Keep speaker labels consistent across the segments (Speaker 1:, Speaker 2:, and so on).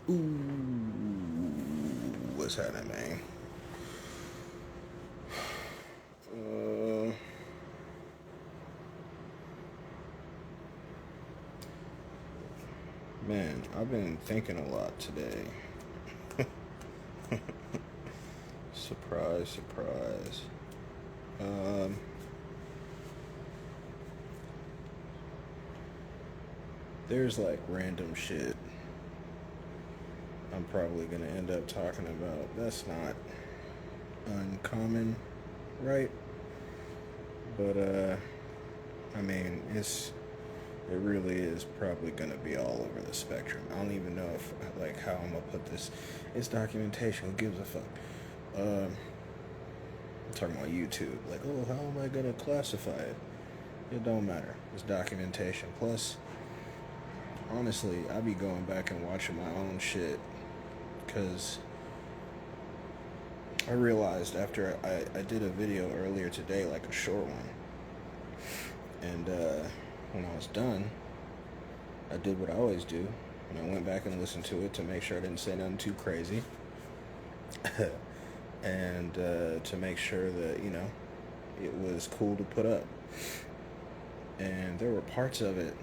Speaker 1: Ooh, what's happening, man? Man, I've been thinking a lot today. Surprise, surprise. There's like random shit I'm probably gonna end up talking about. That's not uncommon, right? But I mean, it really is probably gonna be all over the spectrum. I don't even know if like how I'm gonna put this. It's documentation. Who gives a fuck? I'm talking about YouTube. Like, oh, how am I gonna classify it? It don't matter. It's documentation. Plus, honestly, I be going back and watching my own shit because I realized after I did a video earlier today, like a short one, and when I was done, I did what I always do, and I went back and listened to it to make sure I didn't say nothing too crazy, and to make sure that, you know, it was cool to put up. And there were parts of it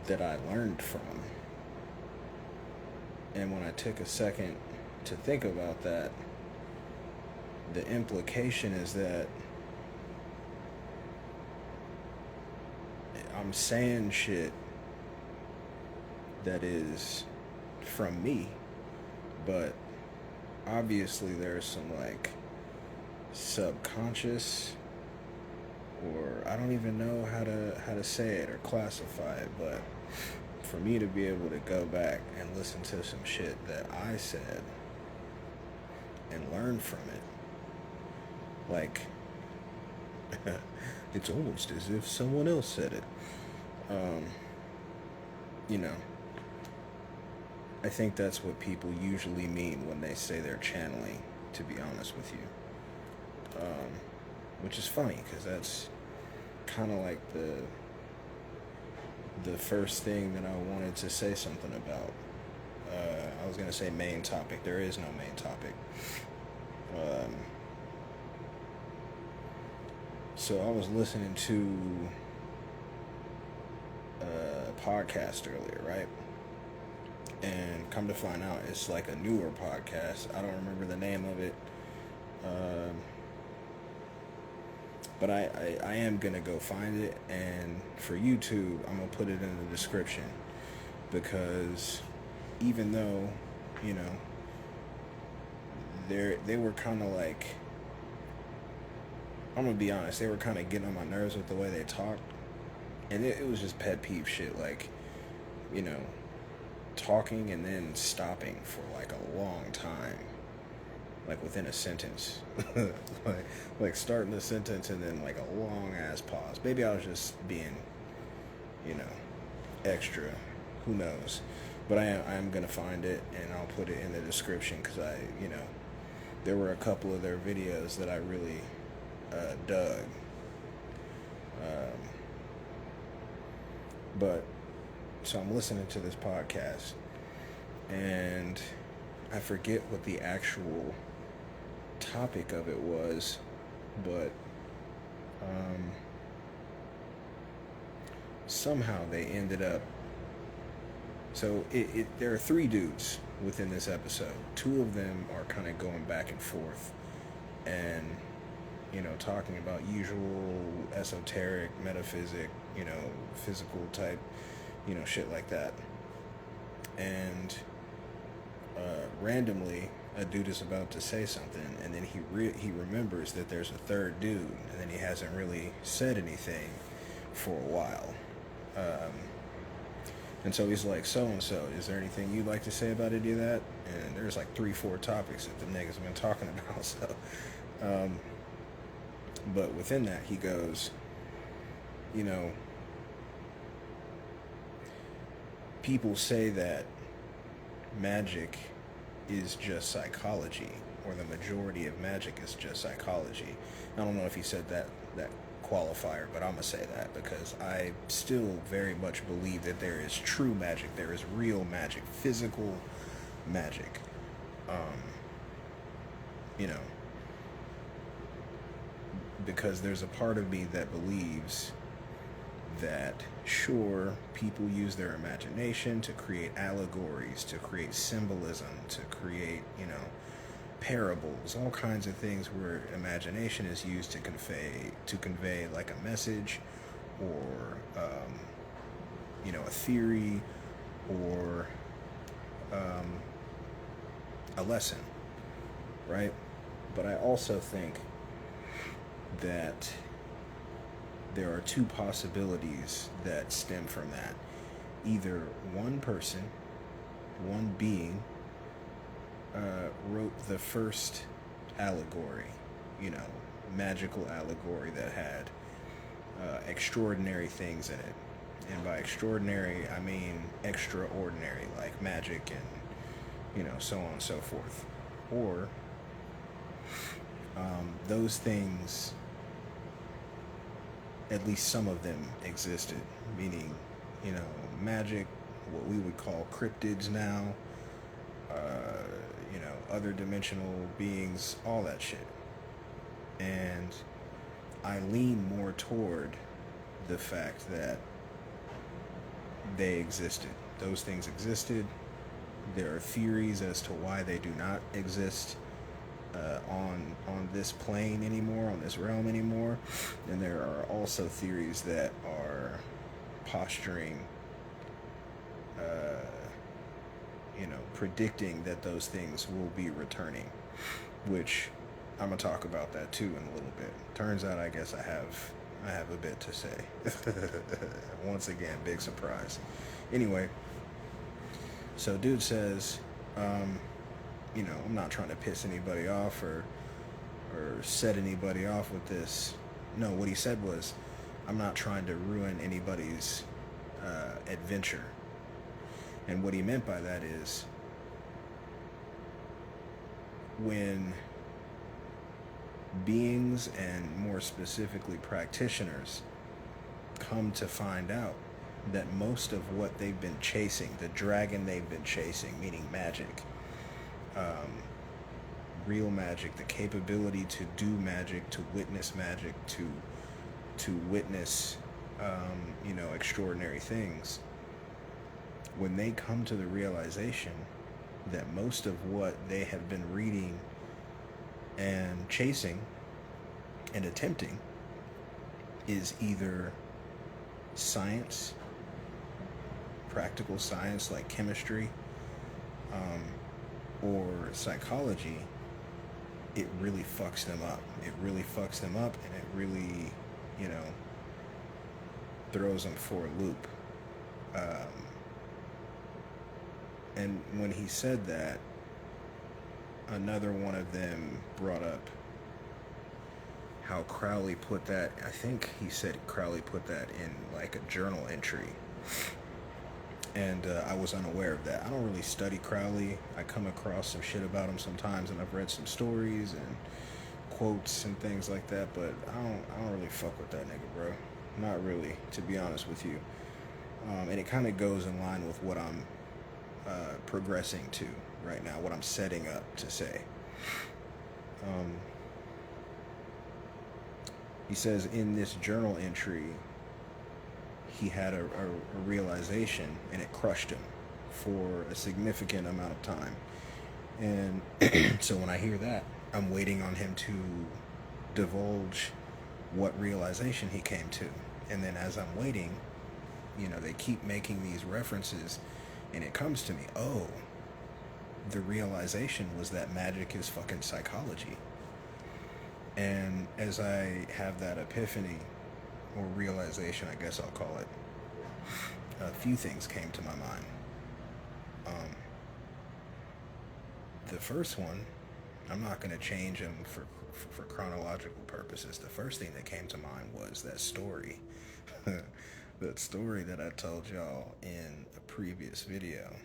Speaker 1: that I learned from. And when I took a second to think about that, the implication is that I'm saying shit that is from me, but obviously there's some like subconscious, or I don't even know how to say it or classify it, but for me to be able to go back and listen to some shit that I said and learn from it, like it's almost as if someone else said it. You know, I think that's what people usually mean when they say they're channeling, to be honest with you. Which is funny, because that's kind of like the first thing that I wanted to say something about. I was going to say main topic. There is no main topic. So I was listening to a podcast earlier, right? And come to find out, it's like a newer podcast. I don't remember the name of it. But I am going to go find it. And for YouTube, I'm going to put it in the description. Because even though, you know, they were kind of like, I'm going to be honest, they were kind of getting on my nerves with the way they talked. And it was just pet peeve shit. Like, you know, talking and then stopping for like a long time, like within a sentence. like starting the sentence and then like a long ass pause. Maybe I was just being, you know, extra, who knows. But I am gonna find it and I'll put it in the description, because you know, there were a couple of their videos that I really dug. But so I'm listening to this podcast, and I forget what the actual topic of it was, but somehow they ended up. So there are three dudes within this episode. Two of them are kind of going back and forth, and, you know, talking about usual esoteric, metaphysic, you know, physical type, you know, shit like that. And randomly, a dude is about to say something, and then he remembers that there's a third dude, and then he hasn't really said anything for a while. And so he's like, so-and-so, is there anything you'd like to say about any of that? And there's like 3-4 topics that the niggas have been talking about. So, but within that, he goes, you know, people say that magic is just psychology, or the majority of magic is just psychology. I don't know if he said that qualifier, but I'm gonna say that because I still very much believe that there is true magic, there is real magic, physical magic. You know, because there's a part of me that believes that, sure, people use their imagination to create allegories, to create symbolism, to create, you know, parables, all kinds of things where imagination is used to convey like a message, or you know, a theory, or a lesson, right? But I also think that there are two possibilities that stem from that. Either one person, one being, wrote the first allegory, you know, magical allegory that had extraordinary things in it. And by extraordinary, I mean extraordinary, like magic and, you know, so on and so forth. Or those things, at least some of them existed, meaning, you know, magic, what we would call cryptids now, you know, other dimensional beings, all that shit. And I lean more toward the fact that they existed. Those things existed. There are theories as to why they do not exist on this plane anymore, on this realm anymore. And there are also theories that are posturing, you know, predicting that those things will be returning, which I'm gonna talk about that too in a little bit. Turns out, I guess I have a bit to say. Once again, big surprise. Anyway, so dude says, you know, I'm not trying to piss anybody off or set anybody off with this. No, what he said was, I'm not trying to ruin anybody's adventure. And what he meant by that is, when beings, and more specifically practitioners, come to find out that most of what they've been chasing, the dragon they've been chasing, meaning magic, real magic, the capability to do magic, to witness magic, to witness, you know, extraordinary things, when they come to the realization that most of what they have been reading and chasing and attempting is either science, practical science like chemistry, or psychology, it really fucks them up. It really fucks them up, and it really, you know, throws them for a loop. And when he said that, another one of them brought up how Crowley put that, I think he said Crowley put that in like a journal entry. And I was unaware of that. I don't really study Crowley. I come across some shit about him sometimes, and I've read some stories and quotes and things like that, but I don't really fuck with that nigga, bro. Not really, to be honest with you. And it kind of goes in line with what I'm progressing to right now, what I'm setting up to say. He says in this journal entry, he had a realization, and it crushed him for a significant amount of time. And so when I hear that, I'm waiting on him to divulge what realization he came to. And then as I'm waiting, you know, they keep making these references, and it comes to me, oh, the realization was that magic is fucking psychology. And as I have that epiphany, or realization, I guess I'll call it, a few things came to my mind. The first one, I'm not going to change them for chronological purposes. The first thing that came to mind was that story. That story that I told y'all in a previous video.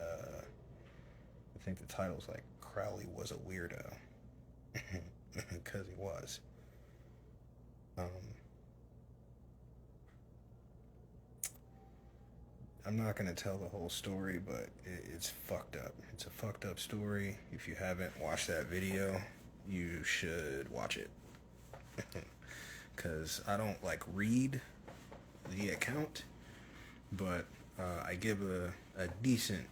Speaker 1: I think the title's like, Crowley was a weirdo. Because he was. I'm not going to tell the whole story, but it's fucked up. It's a fucked up story. If you haven't watched that video, you should watch it. Because I don't like read the account, but I give a decent,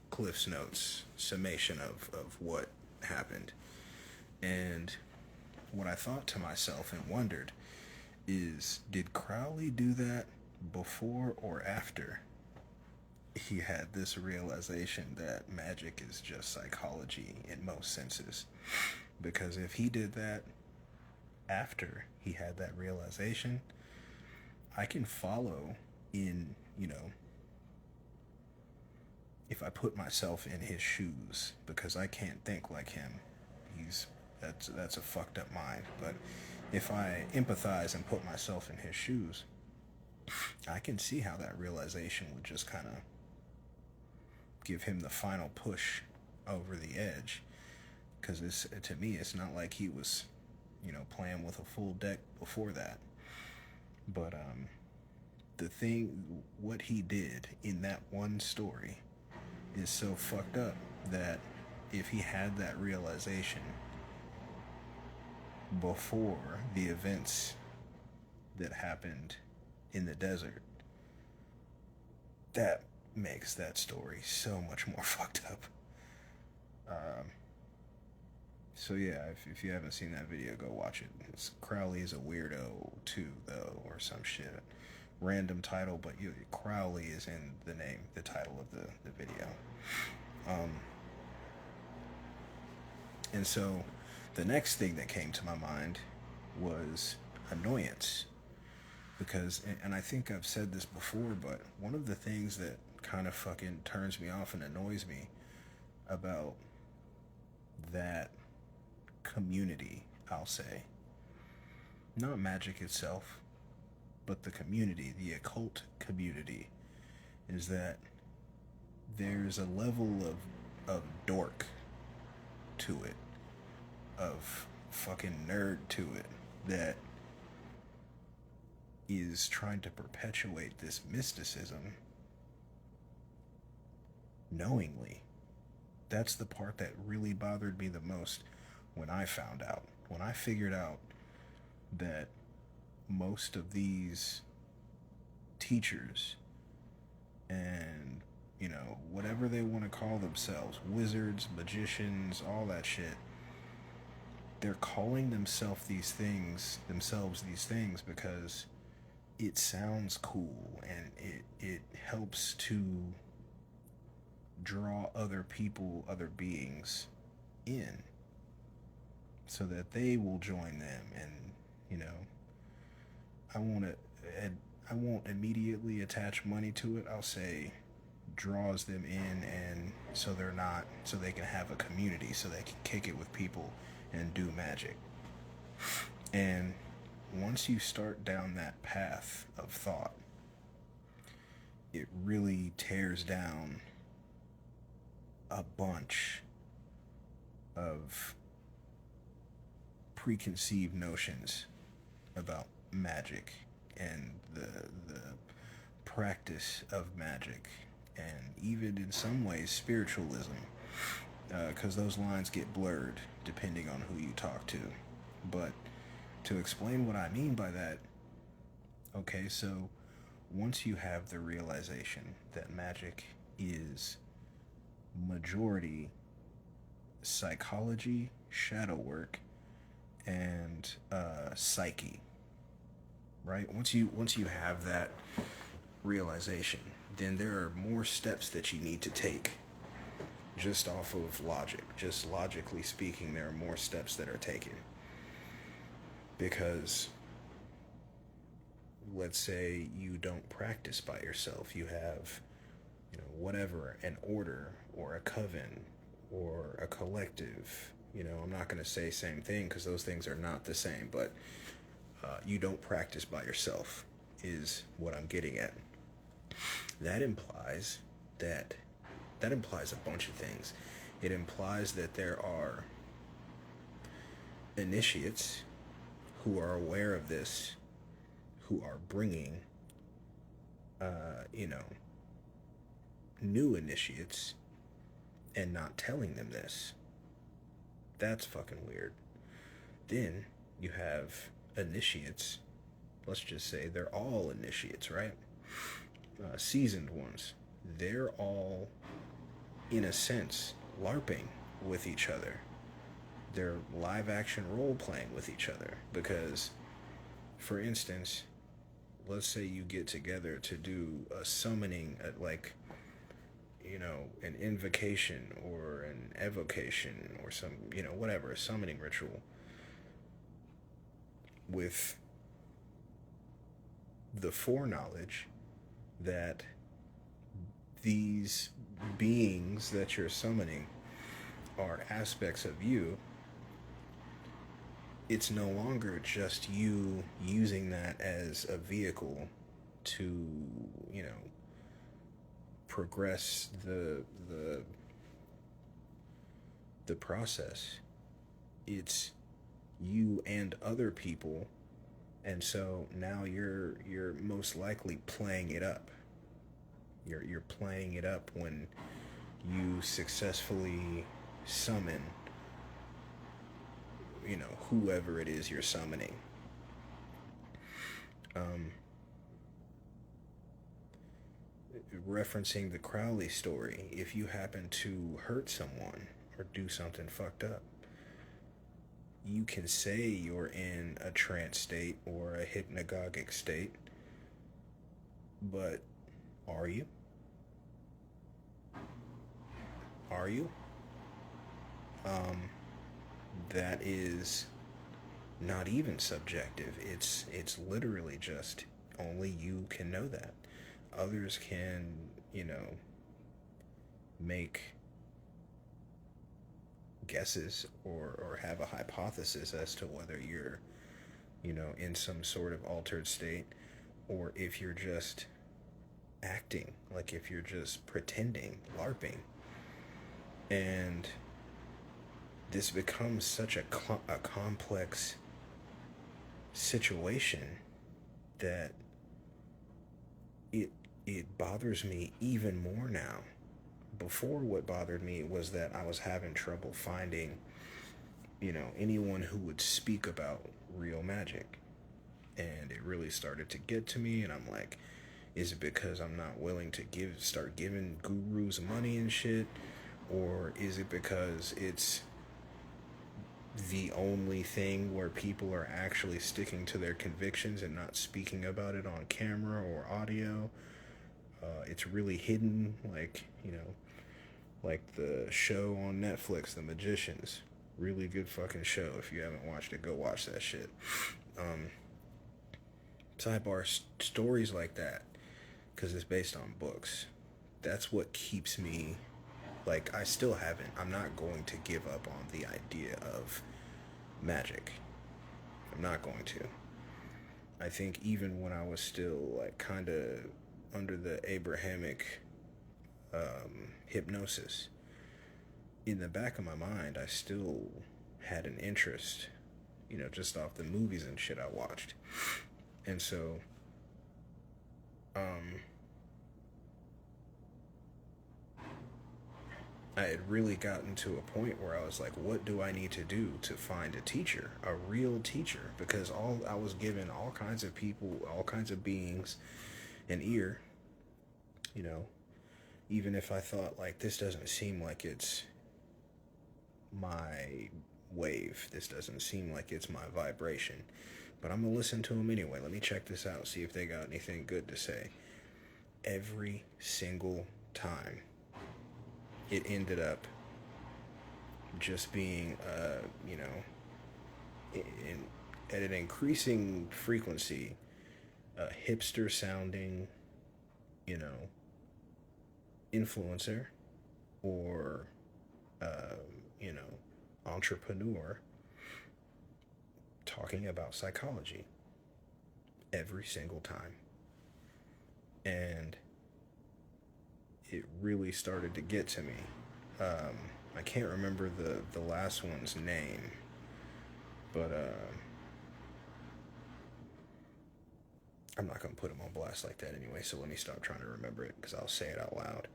Speaker 1: Cliff's Notes summation of what happened. And what I thought to myself and wondered is, did Crowley do that before or after he had this realization that magic is just psychology in most senses? Because if he did that after he had that realization, I can follow in, if I put myself in his shoes, because I can't think like him. That's a fucked up mind. But if I empathize and put myself in his shoes, I can see how that realization would just kind of give him the final push over the edge. Because to me, it's not like he was, playing with a full deck before that. But what he did in that one story is so fucked up that if he had that realization before the events that happened in the desert, that makes that story so much more fucked up. So yeah, if you haven't seen that video, go watch it. Crowley is a weirdo too, though, or some shit. Random title, but Crowley is in the title of the video. And so the next thing that came to my mind was annoyance. Because, and I think I've said this before, but one of the things that kind of fucking turns me off and annoys me about that community, I'll say, not magic itself, but the community, the occult community, is that there's a level of dork to it, of fucking nerd to it, that is trying to perpetuate this mysticism knowingly. That's the part that really bothered me the most when I found out. When I figured out that most of these teachers and, whatever they want to call themselves, wizards, magicians, all that shit, they're calling themselves these things because it sounds cool and it helps to draw other people, other beings in so that they will join them. And I won't immediately attach money to it. I'll say draws them in, and so they can have a community, so they can kick it with people and do magic. And once you start down that path of thought, it really tears down a bunch of preconceived notions about magic and the practice of magic, and even in some ways spiritualism, because those lines get blurred depending on who you talk to. But to explain what I mean by that, okay, so once you have the realization that magic is majority psychology, shadow work, and psyche, right? Once you have that realization, then there are more steps that you need to take just off of logic. Just logically speaking, there are more steps that are taken. Because let's say you don't practice by yourself. You have, whatever, an order or a coven or a collective. I'm not going to say same thing because those things are not the same, but you don't practice by yourself is what I'm getting at. That implies a bunch of things. It implies that there are initiates who are aware of this, who are bringing you know, new initiates and not telling them this. That's fucking weird. Then you have initiates. Let's just say they're all initiates, right? Seasoned ones. They're all, in a sense, LARPing with each other. They're live action role playing with each other. Because, for instance, let's say you get together to do a summoning, like, you know, an invocation or an evocation or some, you know, whatever, a summoning ritual with the foreknowledge that these beings that you're summoning are aspects of you. It's no longer just you using that as a vehicle to, you know, progress the process. It's you and other people, and so now you're most likely playing it up. You're playing it up when you successfully summon, you know, whoever it is you're summoning. Referencing the Crowley story, if you happen to hurt someone or do something fucked up, you can say you're in a trance state or a hypnagogic state, but are you? Are you? That is not even subjective. It's literally just only you can know that. Others can, you know, make guesses or have a hypothesis as to whether you're, you know, in some sort of altered state, or if you're just acting, like if you're just pretending, LARPing. And this becomes such a complex situation that it bothers me even more now. Before, what bothered me was that I was having trouble finding, you know, anyone who would speak about real magic. And it really started to get to me, and I'm like, is it because I'm not willing to start giving gurus money and shit? Or is it because it's the only thing where people are actually sticking to their convictions and not speaking about it on camera or audio? It's really hidden, like, you know, like the show on Netflix, The Magicians. Really good fucking show. If you haven't watched it, go watch that shit. Sidebar, stories like that, because it's based on books, that's what keeps me, like, I'm not going to give up on the idea of magic. I'm not going to. I think even when I was still, like, kind of under the Abrahamic hypnosis, in the back of my mind, I still had an interest, you know, just off the movies and shit I watched. And so, I had really gotten to a point where I was like, what do I need to do to find a teacher, a real teacher? Because I was given all kinds of people, all kinds of beings, an ear, you know, even if I thought, like, this doesn't seem like it's my wave, this doesn't seem like it's my vibration, but I'm gonna listen to them anyway. Let me check this out, see if they got anything good to say. Every single time, it ended up just being, you know, at an increasing frequency, hipster sounding, you know, influencer or, you know, entrepreneur talking about psychology every single time. And it really started to get to me. I can't remember the last one's name, but I'm not going to put him on blast like that anyway, so let me stop trying to remember it because I'll say it out loud.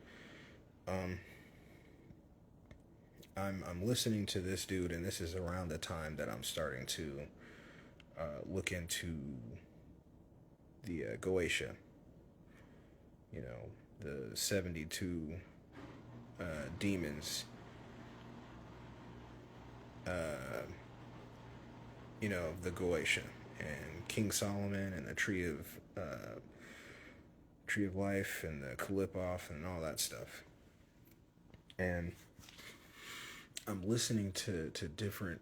Speaker 1: I'm listening to this dude, and this is around the time that I'm starting to look into the goetia. You know, the 72 demons. You know, the goetia and King Solomon and the tree of life and the Qlippoth and all that stuff. And I'm listening to different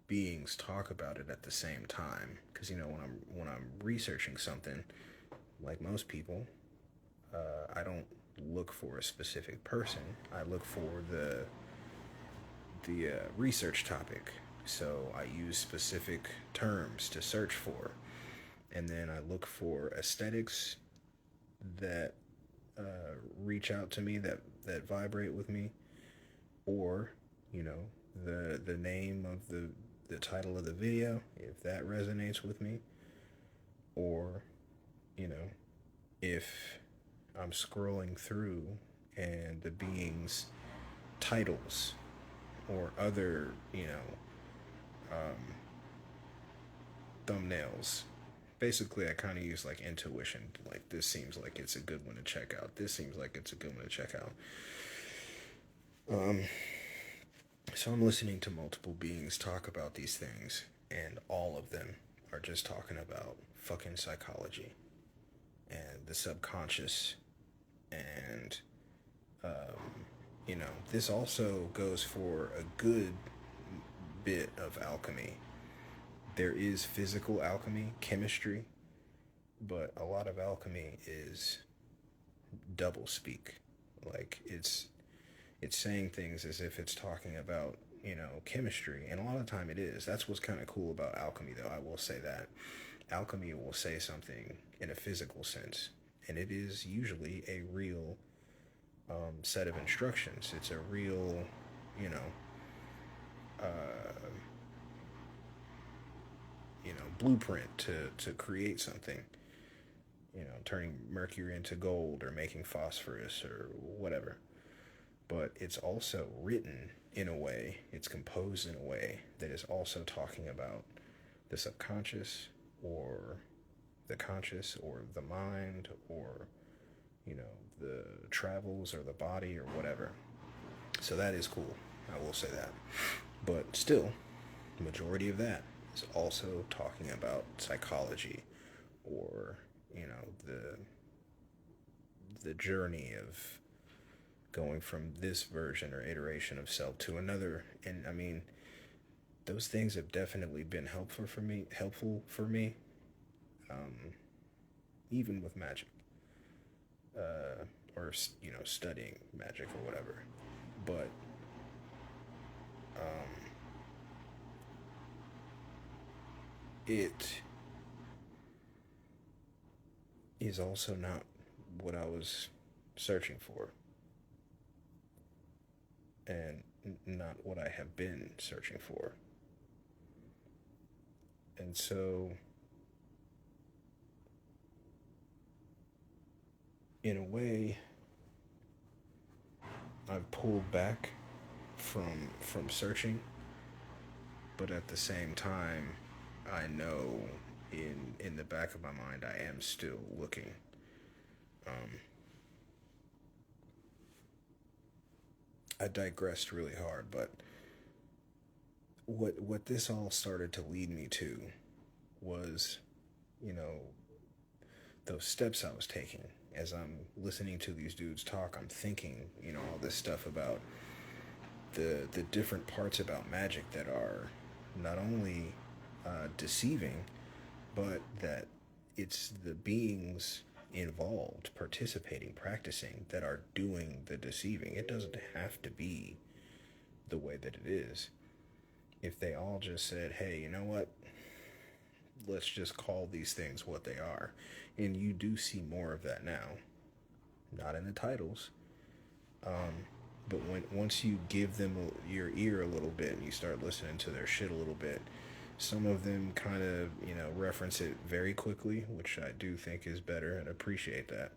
Speaker 1: beings talk about it at the same time, because you know, when I'm researching something, like most people, I don't look for a specific person. I look for the research topic. So I use specific terms to search for, and then I look for aesthetics that reach out to me, that vibrate with me, or you know, the name of the title of the video, if that resonates with me, or you know, if I'm scrolling through and the being's titles or other, you know, thumbnails. Basically, I kind of use like intuition. Like, this seems like it's a good one to check out. This seems like it's a good one to check out. So I'm listening to multiple beings talk about these things, and all of them are just talking about fucking psychology and the subconscious. And, you know, this also goes for a good bit of alchemy. There is physical alchemy, chemistry, but a lot of alchemy is double speak. Like, it's saying things as if it's talking about, you know, chemistry, and a lot of the time it is. That's what's kind of cool about alchemy, though. I will say that alchemy will say something in a physical sense, and it is usually a real set of instructions. It's a real, you know, blueprint to create something. You know, turning mercury into gold or making phosphorus or whatever. But it's also written in a way, it's composed in a way that is also talking about the subconscious or the conscious or the mind, or, you know, the travels or the body or whatever. So that is cool. I will say that. But still, the majority of that is also talking about psychology, or, you know, the journey of going from this version or iteration of self to another. And I mean, those things have definitely been helpful for me, even with magic, or, you know, studying magic or whatever. But it is also not what I was searching for, and not what I have been searching for. And so, in a way, I've pulled back from searching, but at the same time, I know in the back of my mind I am still looking. I digressed really hard, but what this all started to lead me to was, you know, those steps I was taking. As I'm listening to these dudes talk, I'm thinking, you know, all this stuff about the different parts about magic that are not only deceiving, but that it's the beings involved, participating, practicing, that are doing the deceiving. It doesn't have to be the way that it is. If they all just said, hey, you know what? Let's just call these things what they are. And you do see more of that now. Not in the titles. But once you give them your ear a little bit and you start listening to their shit a little bit, Some of them kind of, reference it very quickly, which I do think is better and appreciate that.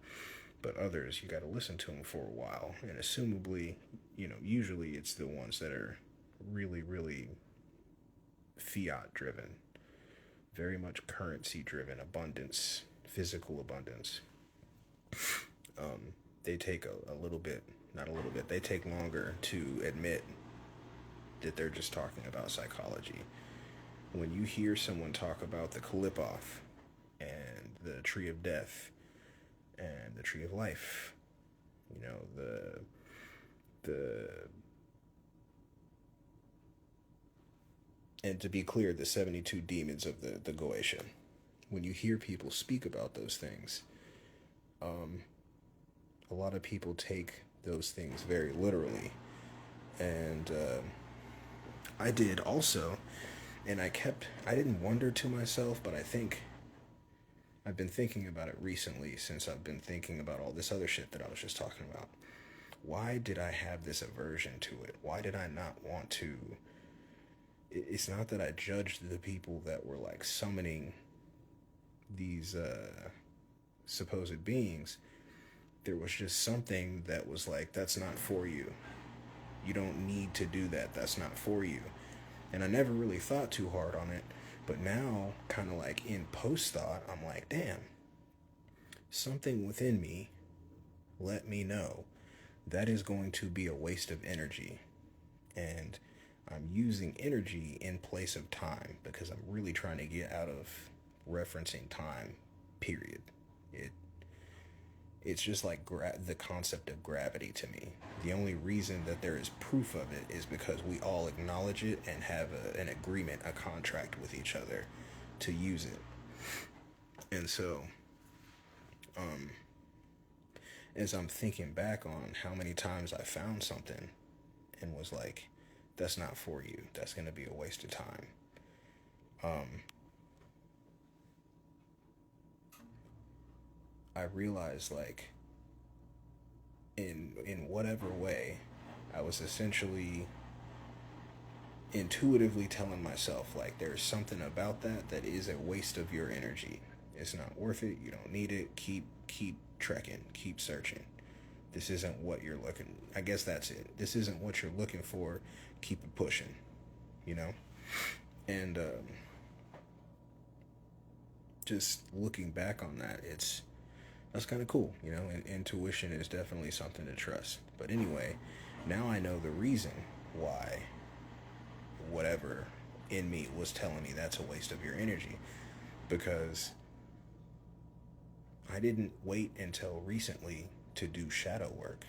Speaker 1: But others, you got to listen to them for a while. And assumably, usually it's the ones that are really, really fiat driven, very much currency driven, abundance, physical abundance. They take a little bit, not a little bit, they take longer to admit that they're just talking about psychology. When you hear someone talk about the Qlippoth and the tree of death and the tree of life, the and to be clear, the 72 demons of the Goetia. When you hear people speak about those things, a lot of people take those things very literally. And I did also. And I didn't wonder to myself, but I think I've been thinking about it recently since I've been thinking about all this other shit that I was just talking about. Why did I have this aversion to it? Why did I not want to? It's not that I judged the people that were like summoning these supposed beings. There was just something that was like, that's not for you. You don't need to do that. That's not for you. And I never really thought too hard on it. But now, kind of like in post-thought, I'm like, damn, something within me let me know that is going to be a waste of energy. And I'm using energy in place of time because I'm really trying to get out of referencing time, period. It's just like the concept of gravity to me. The only reason that there is proof of it is because we all acknowledge it and have an agreement, a contract with each other to use it. And so, as I'm thinking back on how many times I found something and was like, that's not for you, that's going to be a waste of time. I realized, like, in whatever way, I was essentially intuitively telling myself, like, there's something about that is a waste of your energy. It's not worth it. You don't need it. Keep trekking. Keep searching. This isn't what you're looking. I guess that's it. This isn't what you're looking for. Keep it pushing. And just looking back on that, that's kind of cool, and intuition is definitely something to trust. But anyway, now I know the reason why whatever in me was telling me that's a waste of your energy, because I didn't wait until recently to do shadow work.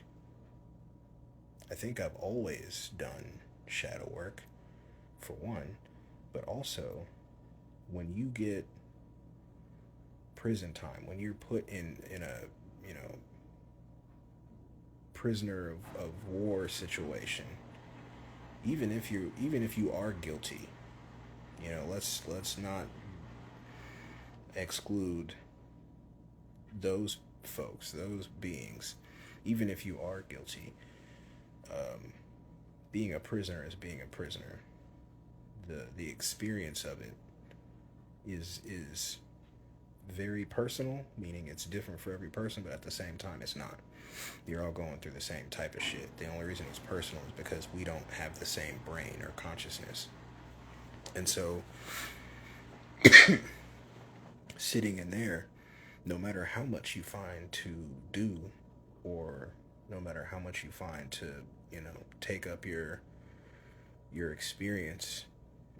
Speaker 1: I think I've always done shadow work, for one, but also when you get prison time, when you're put in a prisoner of war situation, even if you are guilty, let's not exclude those folks, those beings. Even if you are guilty, being a prisoner is being a prisoner. The experience of it is very personal, meaning it's different for every person, but at the same time it's not. You're all going through the same type of shit. The only reason it's personal is because we don't have the same brain or consciousness. And so sitting in there, no matter how much you find to do, or no matter how much you find to take up your experience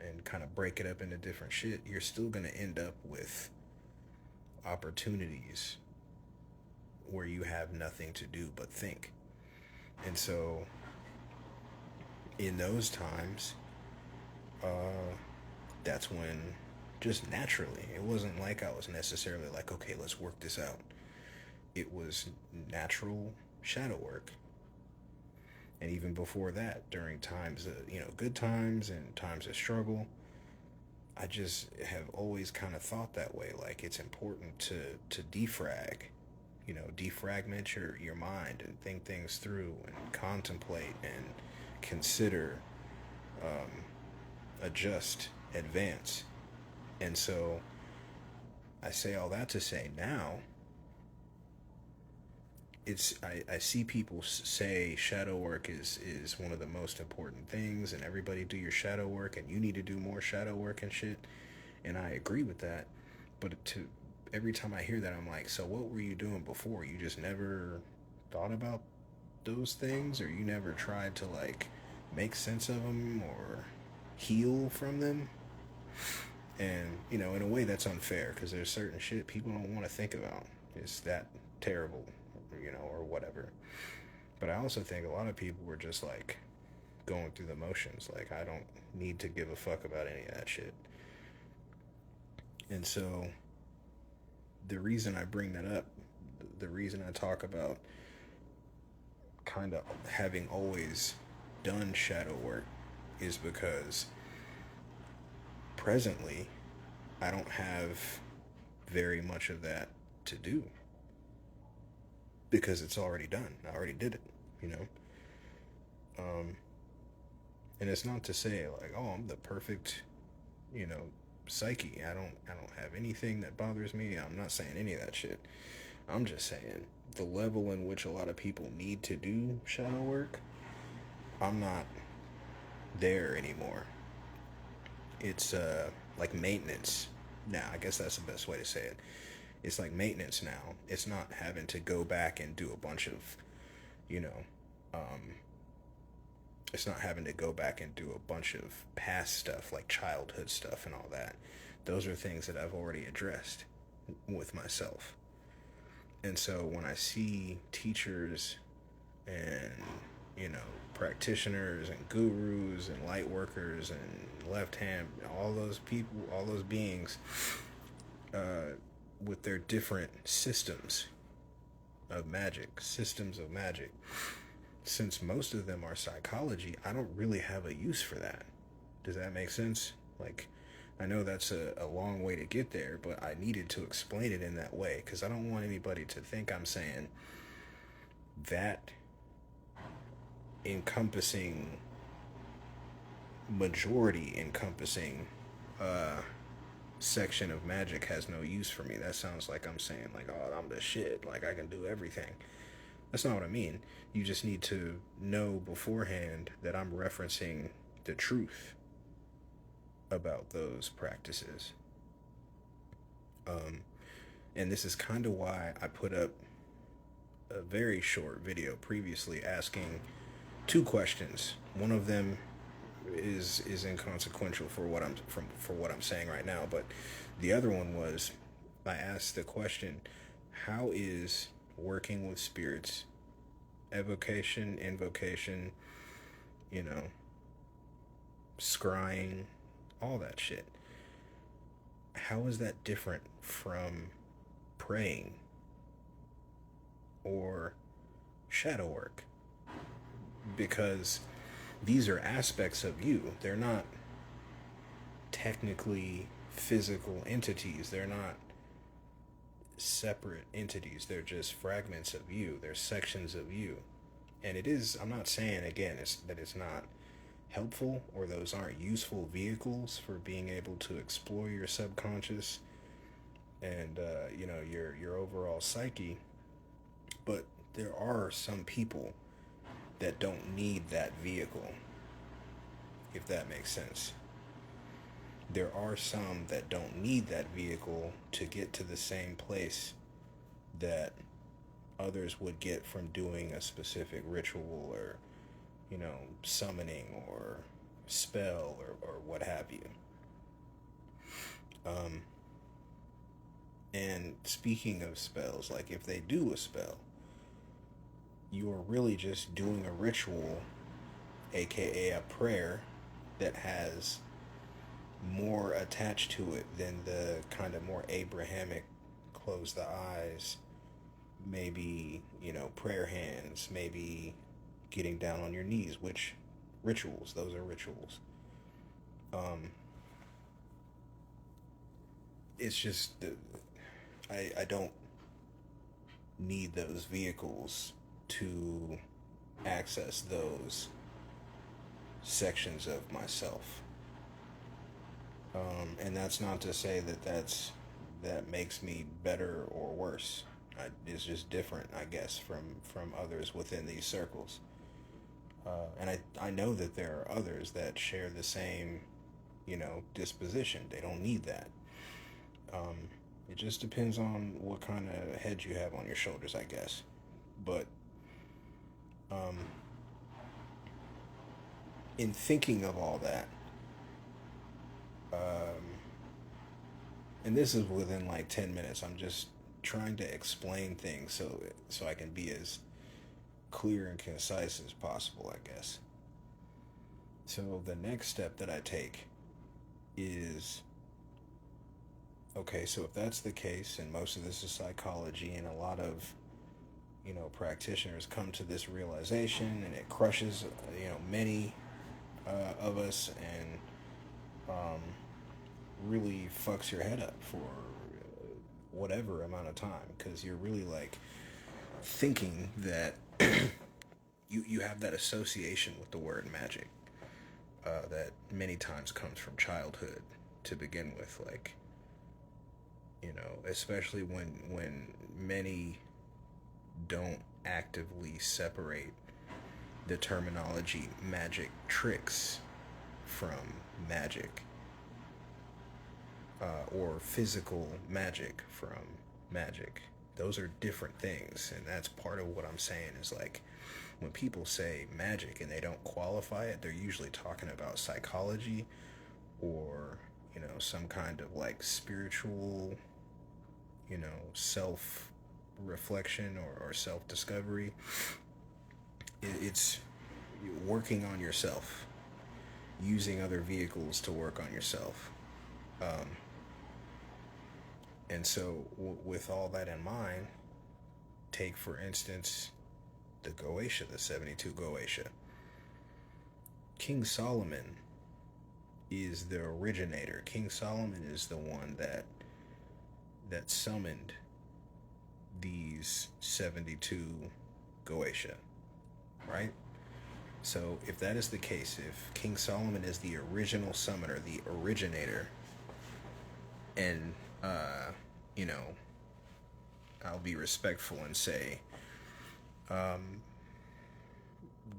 Speaker 1: and kind of break it up into different shit, you're still going to end up with opportunities where you have nothing to do but think. And so in those times, that's when, just naturally, it wasn't like I was necessarily like, okay, let's work this out. It was natural shadow work. And even before that, during times of, good times and times of struggle, I just have always kind of thought that way. Like, it's important to defragment your mind and think things through and contemplate and consider, adjust advance. And so I say all that to say now, I see people say shadow work is one of the most important things, and everybody do your shadow work, and you need to do more shadow work and shit. And I agree with that. But every time I hear that, I'm like, so what were you doing before? You just never thought about those things, or you never tried to like make sense of them or heal from them? And in a way that's unfair, because there's certain shit people don't want to think about. It's that terrible, or whatever. But I also think a lot of people were just like going through the motions. Like, I don't need to give a fuck about any of that shit. And so the reason I bring that up, the reason I talk about kind of having always done shadow work, is because presently I don't have very much of that to do, because it's already done. I already did it, and it's not to say like, oh, I'm the perfect, psyche. I don't have anything that bothers me. I'm not saying any of that shit. I'm just saying the level in which a lot of people need to do shadow work, I'm not there anymore. It's like maintenance now. I guess that's the best way to say it. It's like maintenance now. It's not having to go back and do a bunch of, it's not having to go back and do a bunch of past stuff, like childhood stuff and all that. Those are things that I've already addressed with myself. And so when I see teachers and, practitioners and gurus and light workers and left hand, all those people, all those beings, with their different systems of magic, since most of them are psychology, I don't really have a use for that. Does that make sense? Like, I know that's a long way to get there, but I needed to explain it in that way, because I don't want anybody to think I'm saying that majority encompassing section of magic has no use for me. That sounds like I'm saying like, oh, I'm the shit, like I can do everything. That's not what I mean. You just need to know beforehand that I'm referencing the truth about those practices. And this is kind of why I put up a very short video previously asking two questions. One of them is inconsequential for what I'm saying right now, but the other one was, I asked the question, how is working with spirits, evocation, invocation, scrying, all that shit, how is that different from praying or shadow work? Because these are aspects of you. They're not technically physical entities. They're not separate entities. They're just fragments of you. They're sections of you. And it is, I'm not saying, again, that it's not helpful, or those aren't useful vehicles for being able to explore your subconscious and, your overall psyche. But there are some people that don't need that vehicle, if that makes sense. There are some that don't need that vehicle to get to the same place that others would get from doing a specific ritual or, summoning or spell or what have you. And speaking of spells, like if they do a spell, you are really just doing a ritual, aka a prayer, that has more attached to it than the kind of more Abrahamic close the eyes, maybe, prayer hands, maybe getting down on your knees, which rituals, those are rituals. It's just, I don't need those vehicles to access those sections of myself. And that's not to say that that makes me better or worse. It's just different, I guess, from others within these circles. And I know that there are others that share the same, disposition. They don't need that. Um, it just depends on what kind of head you have on your shoulders, I guess. But um, in thinking of all that, um, and this is within like 10 minutes, I'm just trying to explain things so I can be as clear and concise as possible, I guess. So the next step that I take is, okay, so if that's the case, and most of this is psychology, and a lot of practitioners come to this realization, and it crushes many of us, and um, really fucks your head up for whatever amount of time, because you're really like thinking that you have that association with the word magic that many times comes from childhood to begin with, like, especially when many don't actively separate the terminology magic tricks from magic, or physical magic from magic. Those are different things, and that's part of what I'm saying is, like, when people say magic and they don't qualify it, they're usually talking about psychology or, some kind of like spiritual, self reflection or self discovery. It's working on yourself, using other vehicles to work on yourself. Um, and so, with all that in mind, take for instance the Goetia, the 72 Goetia. King Solomon is the originator. King Solomon is the one that summoned these 72 Goetia, right? So if that is the case, if King Solomon is the original summoner, the originator, and you know, I'll be respectful and say,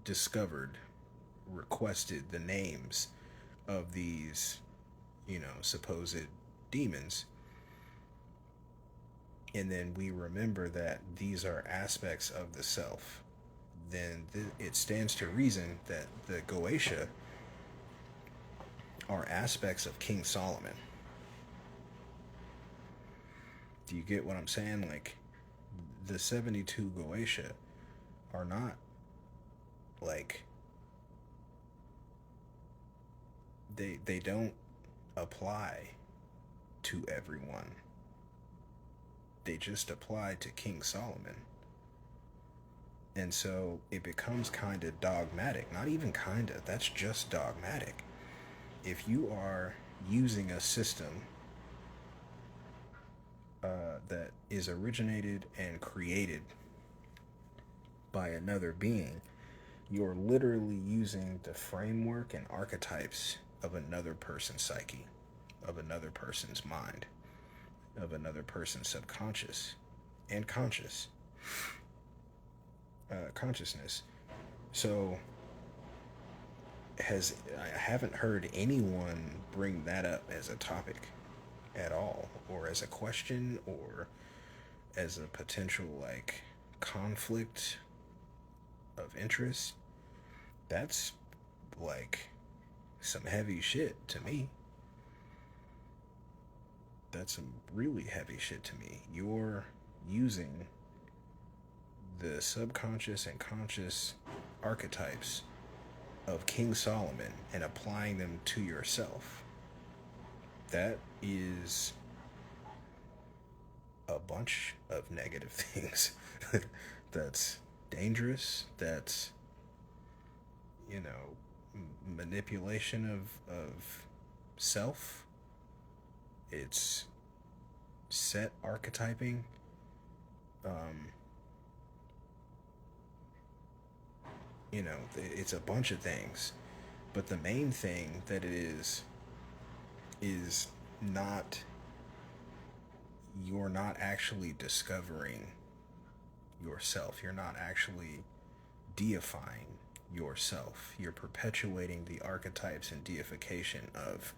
Speaker 1: discovered, requested the names of these, supposed demons, and then we remember that these are aspects of the self, then it stands to reason that the Goetia are aspects of King Solomon. Do you get what I'm saying? Like, the 72 Goetia are not like, they don't apply to everyone. They just apply to King Solomon. And so it becomes kind of dogmatic. Not even kind of, that's just dogmatic. If you are using a system that is originated and created by another being, you're literally using the framework and archetypes of another person's psyche, of another person's mind, of another person's subconscious and consciousness. So I haven't heard anyone bring that up as a topic at all, or as a question, or as a potential like conflict of interest. That's like some heavy shit to me. That's some really heavy shit to me. You're using the subconscious and conscious archetypes of King Solomon and applying them to yourself. That is a bunch of negative things. That's dangerous. That's, manipulation of self. It's set archetyping. It's a bunch of things. But the main thing that it is not, you're not actually discovering yourself. You're not actually deifying yourself. You're perpetuating the archetypes and deification of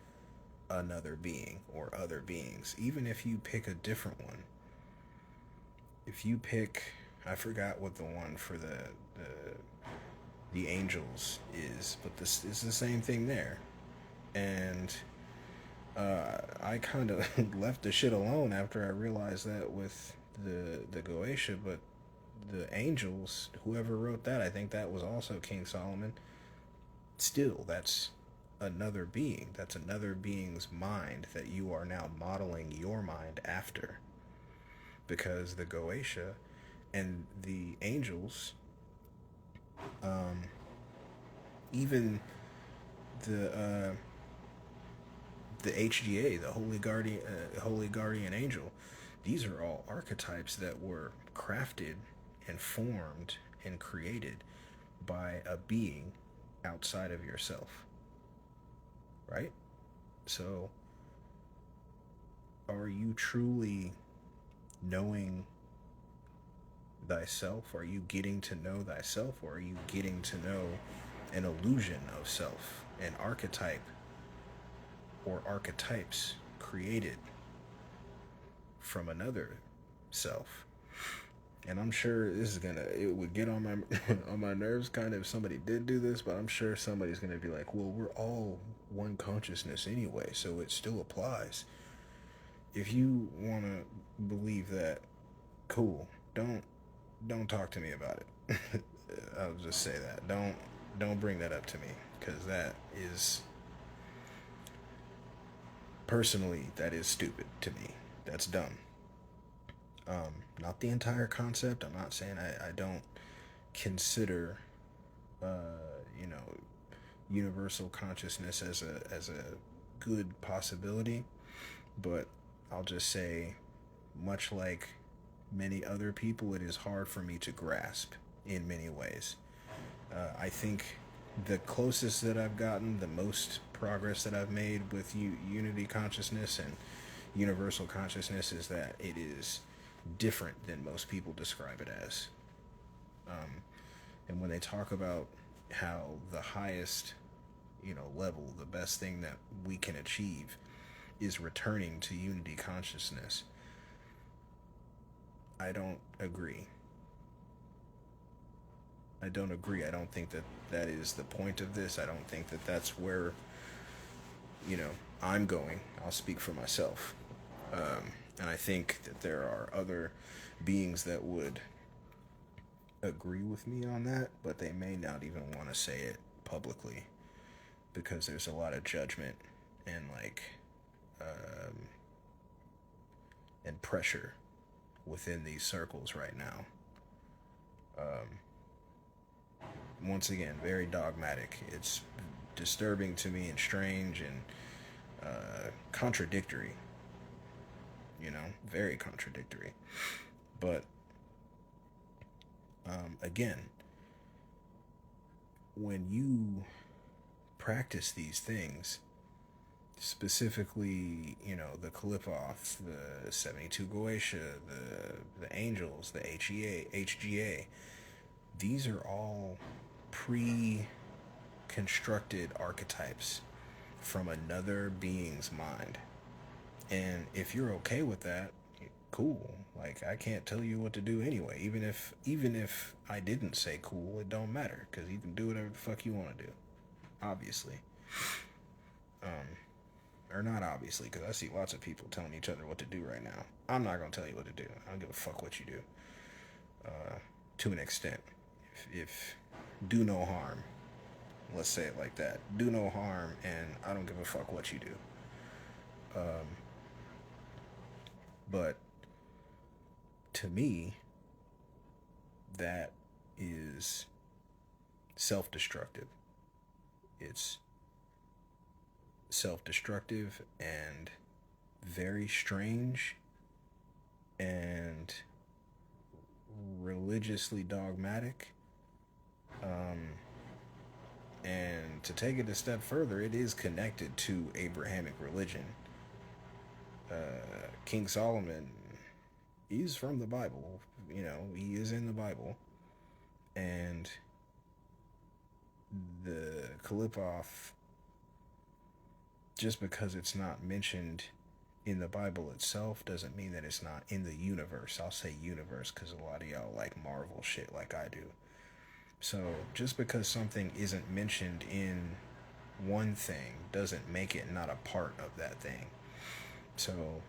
Speaker 1: another being or other beings. Even if you pick a different one, if you pick, I forgot what the one for the angels is, but this is the same thing there. And I kind of left the shit alone after I realized that with the Goetia, but the angels, whoever wrote that, I think that was also King Solomon. Still, that's another being. That's another being's mind that you are now modeling your mind after. Because the Goetia and the angels, even the HGA, the Holy Guardian Angel, these are all archetypes that were crafted and formed and created by a being outside of yourself. Right? So, are you truly knowing thyself? Are you getting to know thyself? Or are you getting to know an illusion of self, an archetype or archetypes created from another self? And I'm sure this is it would get on my on my nerves kind of if somebody did do this, but I'm sure somebody's gonna be like, well, we're all one consciousness anyway, so it still applies. If you wanna believe that, cool. Don't talk to me about it. I'll just say that. Don't bring that up to me, because that is, personally, that is stupid to me. That's dumb. Not the entire concept. I'm not saying I don't consider, you know, universal consciousness as a good possibility, but I'll just say, much like many other people, it is hard for me to grasp in many ways. I think the closest that I've gotten, the most progress that I've made with unity consciousness and universal consciousness, is that it is different than most people describe it as. And when they talk about how the highest, level, the best thing that we can achieve is returning to unity consciousness, I don't agree. I don't agree. I don't think that that is the point of this. I don't think that that's where, I'm going. I'll speak for myself. And I think that there are other beings that would agree with me on that, but they may not even want to say it publicly, because there's a lot of judgment and and pressure within these circles right now. Once again, very dogmatic. It's disturbing to me and strange and contradictory. Very contradictory. But again, when you practice these things, specifically, the Qlippoth, the 72 Goetia, the Angels, the HGA, these are all pre-constructed archetypes from another being's mind. And if you're okay with that, cool. I can't tell you what to do anyway. Even if I didn't say cool, it don't matter, because you can do whatever the fuck you want to do. Obviously. Or not obviously, because I see lots of people telling each other what to do right now. I'm not going to tell you what to do. I don't give a fuck what you do. To an extent. If do no harm. Let's say it like that. Do no harm, and I don't give a fuck what you do. But to me, that is self-destructive. It's self-destructive and very strange and religiously dogmatic, and to take it a step further, it is connected to Abrahamic religion. King Solomon, he's from the Bible. You know, he is in the Bible. And the Qlippoth, just because it's not mentioned in the Bible itself doesn't mean that it's not in the universe. I'll say universe because a lot of y'all like Marvel shit like I do. So just because something isn't mentioned in one thing doesn't make it not a part of that thing. So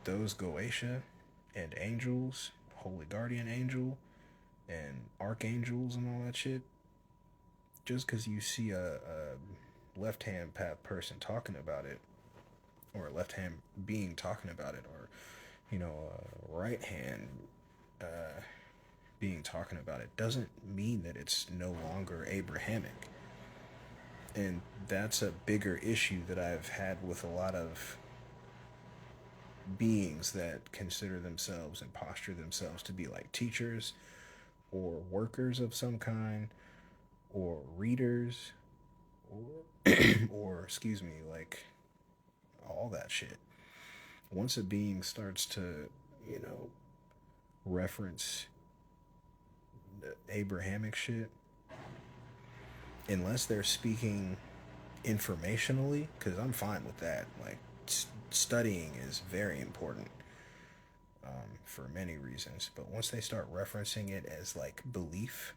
Speaker 1: those goetia and angels, holy guardian angel and archangels and all that shit, just because you see a left-hand person talking about it, or a left-hand being talking about it, or, you know, a right-hand being talking about it, doesn't mean that it's no longer Abrahamic. And that's a bigger issue that I've had with a lot of beings that consider themselves and posture themselves to be like teachers or workers of some kind, or readers, or excuse me, like all that shit. Once a being starts to, you know, reference the Abrahamic shit, unless they're speaking informationally, because I'm fine with that. Like, studying is very important for many reasons. But once they start referencing it as like belief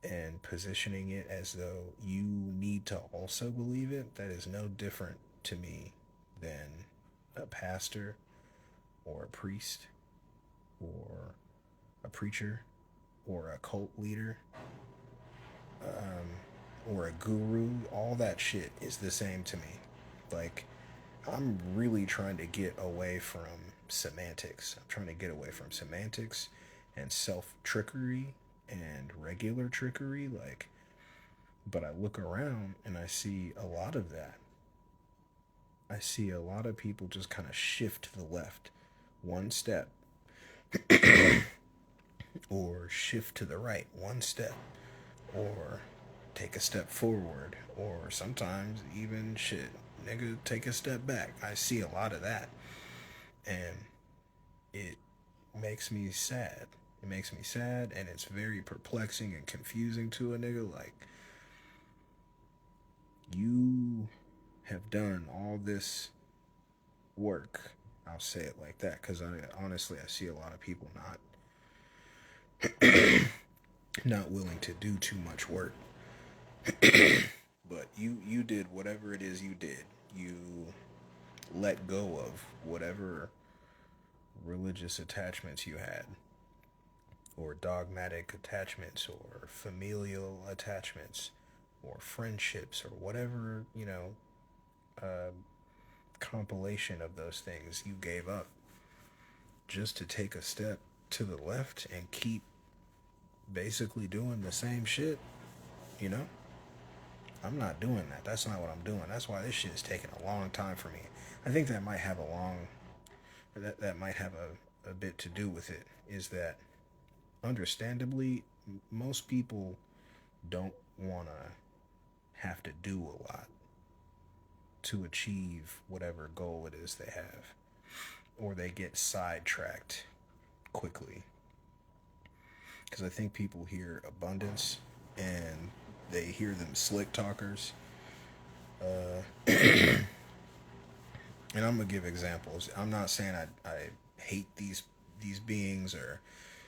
Speaker 1: and positioning it as though you need to also believe it, that is no different to me than a pastor or a priest or a preacher or a cult leader or a guru. All that shit is the same to me. Like, I'm really trying to get away from semantics. I'm trying to get away from semantics and self-trickery and regular trickery. Like, but I look around and I see a lot of that. I see a lot of people just kind of shift to the left one step or shift to the right one step, or take a step forward, or sometimes even shit, nigga, take a step back. I see a lot of that, and it makes me sad. It makes me sad, and it's very perplexing and confusing to a nigga. Like, you have done all this work. I'll say it like that, because I see a lot of people not willing to do too much work. But you did whatever it is you did. You let go of whatever religious attachments you had, or dogmatic attachments, or familial attachments, or friendships, or whatever, you know, compilation of those things you gave up just to take a step to the left and keep basically doing the same shit, you know? I'm not doing that. That's not what I'm doing. That's why this shit is taking a long time for me. I think that might have that might have a bit to do with it, is that understandably most people don't want to have to do a lot to achieve whatever goal it is they have, or they get sidetracked quickly. Because I think people hear abundance and they hear them slick talkers. And I'm gonna give examples. I'm not saying I hate these beings, or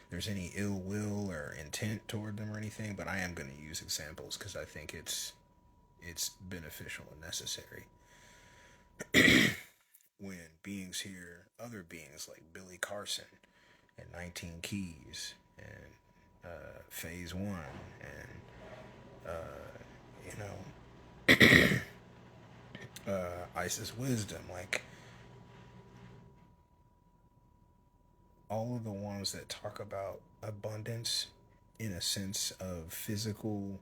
Speaker 1: there's any ill will or intent toward them or anything, but I am gonna use examples because I think it's beneficial and necessary. When beings hear other beings like Billy Carson and 19 Keys and Phase 1 and Isis Wisdom, like all of the ones that talk about abundance in a sense of physical,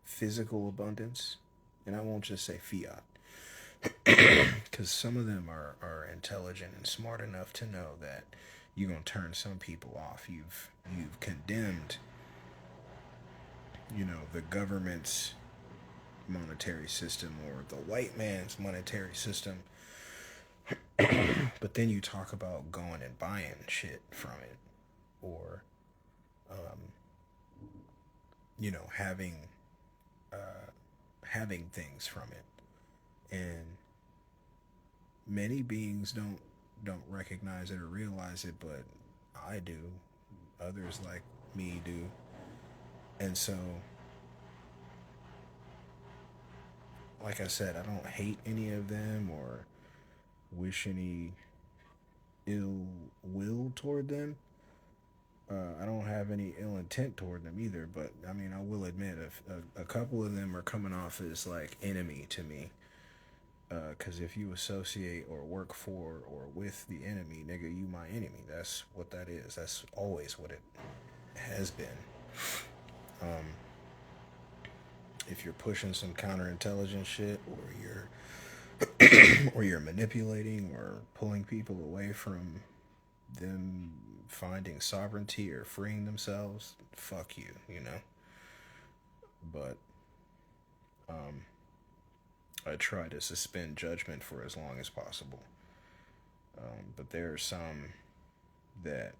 Speaker 1: physical abundance, and I won't just say fiat, because some of them are intelligent and smart enough to know that you're gonna turn some people off. You've condemned you know, the government's monetary system or the white man's monetary system. But then you talk about going and buying shit from it, or you know, having things from it. And many beings don't recognize it or realize it, but I do. Others like me do. And so, like I said, I don't hate any of them or wish any ill will toward them. I don't have any ill intent toward them either, but I mean, I will admit, a couple of them are coming off as like enemy to me. Because if you associate or work for or with the enemy, nigga, you my enemy. That's what that is. That's always what it has been. If you're pushing some counterintelligence shit, or you're manipulating or pulling people away from them finding sovereignty or freeing themselves, fuck you, you know. But I try to suspend judgment for as long as possible. But there are some that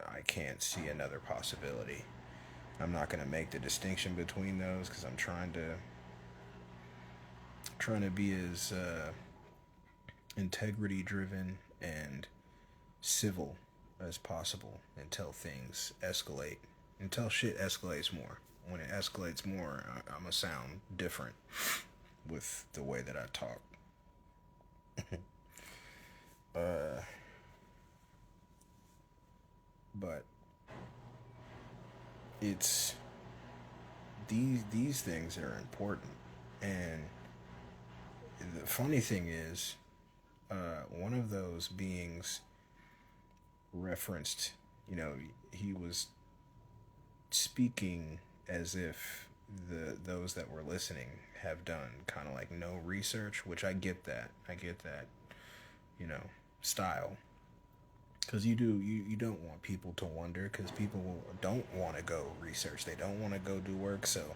Speaker 1: I can't see another possibility. I'm not going to make the distinction between those because I'm trying to be as integrity driven and civil as possible until things escalate, until shit escalates more. When it escalates more, I'm gonna sound different with the way that I talk. But it's these things that are important. And the funny thing is, one of those beings referenced, you know, he was speaking as if those that were listening have done kind of like no research, which I get that, you know, style. Because you don't want people to wonder, because people don't want to go research, they don't want to go do work. So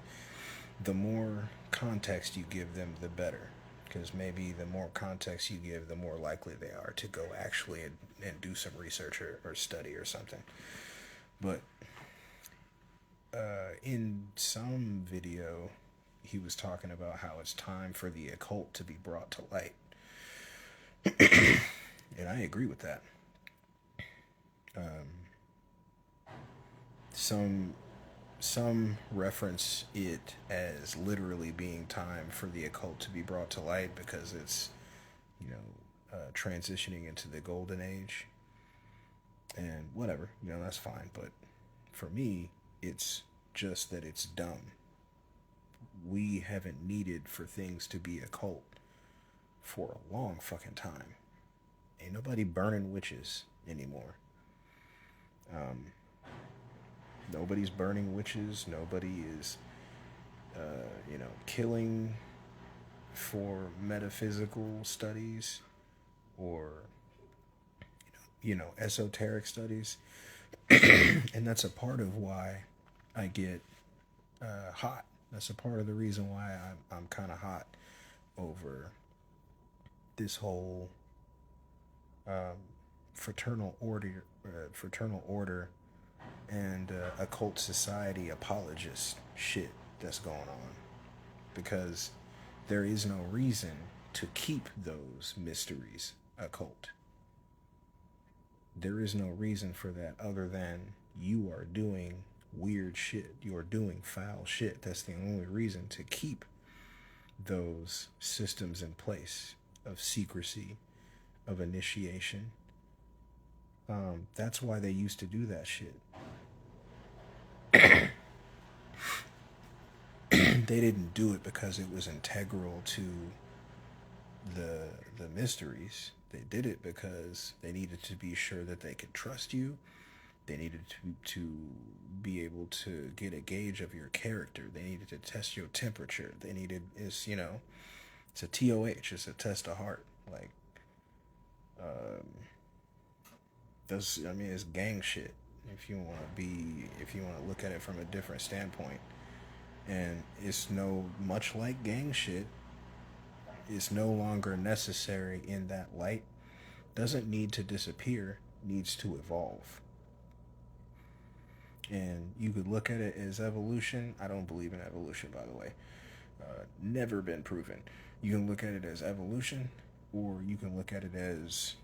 Speaker 1: the more context you give them, the better, because maybe the more context you give, the more likely they are to go actually and do some research or study or something. But in some video, he was talking about how it's time for the occult to be brought to light. And I agree with that. Some reference it as literally being time for the occult to be brought to light because it's, you know, transitioning into the golden age. And whatever, you know, that's fine. But for me, it's just that it's dumb. We haven't needed for things to be occult for a long fucking time. Ain't nobody burning witches anymore. Nobody's burning witches. Nobody is, you know, killing for metaphysical studies or, you know, esoteric studies. And that's a part of why I get hot. That's a part of the reason why I'm kind of hot over this whole fraternal order and occult society apologist shit that's going on, because there is no reason to keep those mysteries occult. There is no reason for that other than you are doing weird shit. You are doing foul shit. That's the only reason to keep those systems in place of secrecy, of initiation. That's why they used to do that shit. They didn't do it because it was integral to the mysteries. They did it because they needed to be sure that they could trust you. They needed to be able to get a gauge of your character. They needed to test your temperature. They needed, it's, you know, it's a TOH. It's a test of heart. Like, it's gang shit. If you want to look at it from a different standpoint, And it's much like gang shit, it's no longer necessary in that light. Doesn't need to disappear, needs to evolve. And you could look at it as evolution. I don't believe in evolution, by the way. Never been proven. You can look at it as evolution, or you can look at it as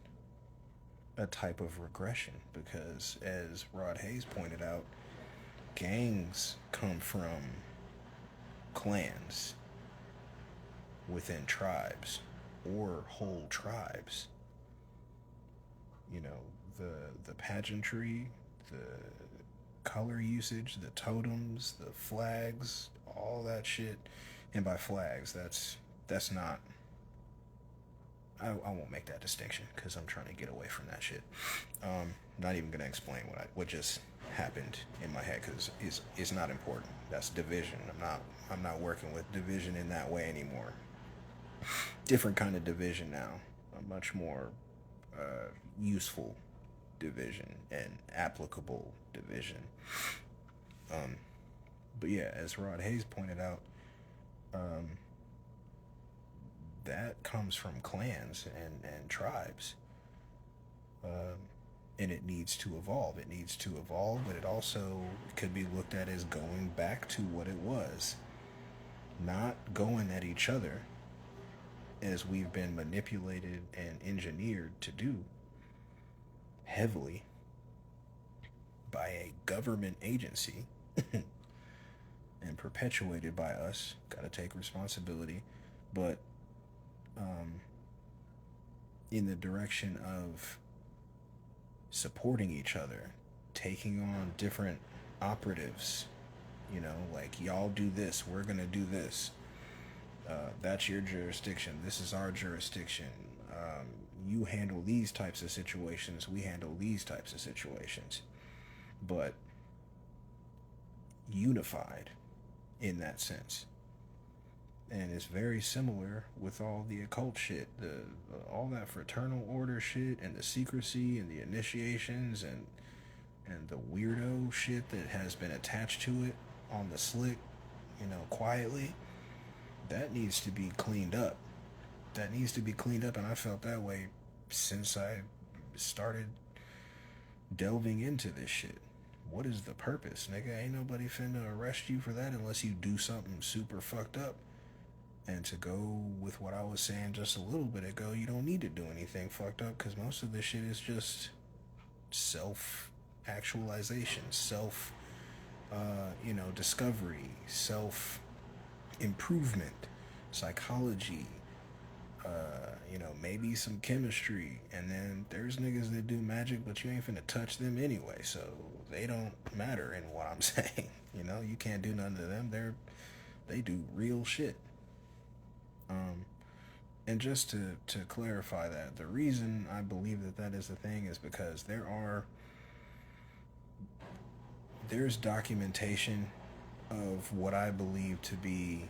Speaker 1: a type of regression, because as Rod Hayes pointed out, gangs come from clans within tribes or whole tribes. You know, the pageantry, the color usage, the totems, the flags, all that shit. And by flags, that's not. I won't make that distinction because I'm trying to get away from that shit. Not even gonna explain what just happened in my head because it's not important. That's division. I'm not working with division in that way anymore. Different kind of division now. A much more useful division and applicable division. But yeah, as Rod Hayes pointed out, that comes from clans and tribes. And it needs to evolve. It needs to evolve, but it also could be looked at as going back to what it was. Not going at each other as we've been manipulated and engineered to do heavily by a government agency and perpetuated by us. Gotta take responsibility, but in the direction of supporting each other, taking on different operatives, you know, like y'all do this, we're gonna do this. That's your jurisdiction. This is our jurisdiction. You handle these types of situations. We handle these types of situations. But unified in that sense. And it's very similar with all the occult shit, all that fraternal order shit, and the secrecy and the initiations and the weirdo shit that has been attached to it on the slick, you know, quietly. That needs to be cleaned up. That needs to be cleaned up, and I felt that way since I started delving into this shit. What is the purpose, nigga? Ain't nobody finna arrest you for that unless you do something super fucked up. And to go with what I was saying just a little bit ago, you don't need to do anything fucked up because most of this shit is just self-actualization, discovery, self-improvement, psychology, maybe some chemistry. And then there's niggas that do magic, but you ain't finna touch them anyway, so they don't matter in what I'm saying. You know, you can't do nothing to them. They do real shit. And just to clarify that, the reason I believe that is the thing is because there's documentation of what I believe to be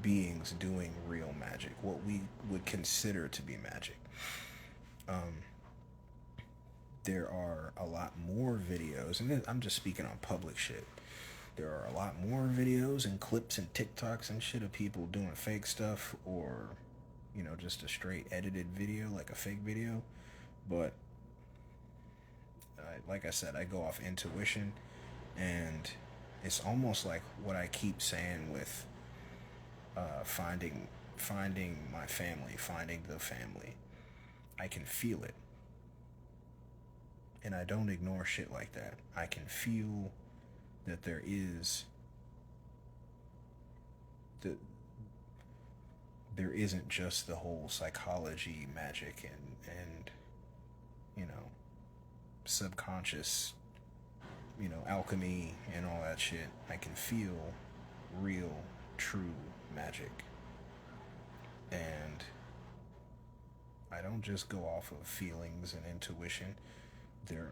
Speaker 1: beings doing real magic, what we would consider to be magic. There are a lot more videos, and I'm just speaking on public shit. There are a lot more videos and clips and TikToks and shit of people doing fake stuff, or just a straight edited video, like a fake video. But like I said, I go off intuition, and it's almost like what I keep saying with finding my family, finding the family. I can feel it, and I don't ignore shit like that. I can feel that there isn't just the whole psychology, magic, and subconscious, alchemy and all that shit. I can feel real, true magic. And I don't just go off of feelings and intuition.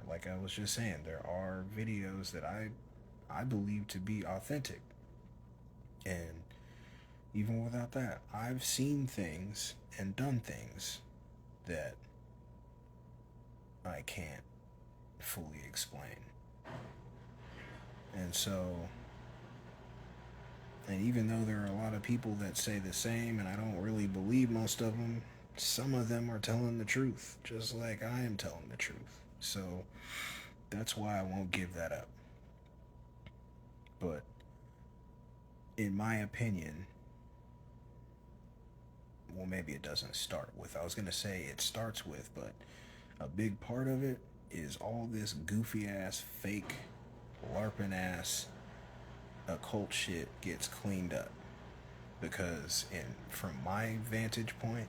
Speaker 1: Like I was just saying, there are videos that I believe to be authentic. And even without that, I've seen things and done things that I can't fully explain. And so And even though there are a lot of people that say the same, and I don't really believe most of them, some of them are telling the truth, just like I am telling the truth. So that's why I won't give that up. But in my opinion, well, maybe it doesn't start with, I was going to say it starts with, but a big part of it is all this goofy ass, fake, LARPing ass occult shit gets cleaned up. Because from my vantage point,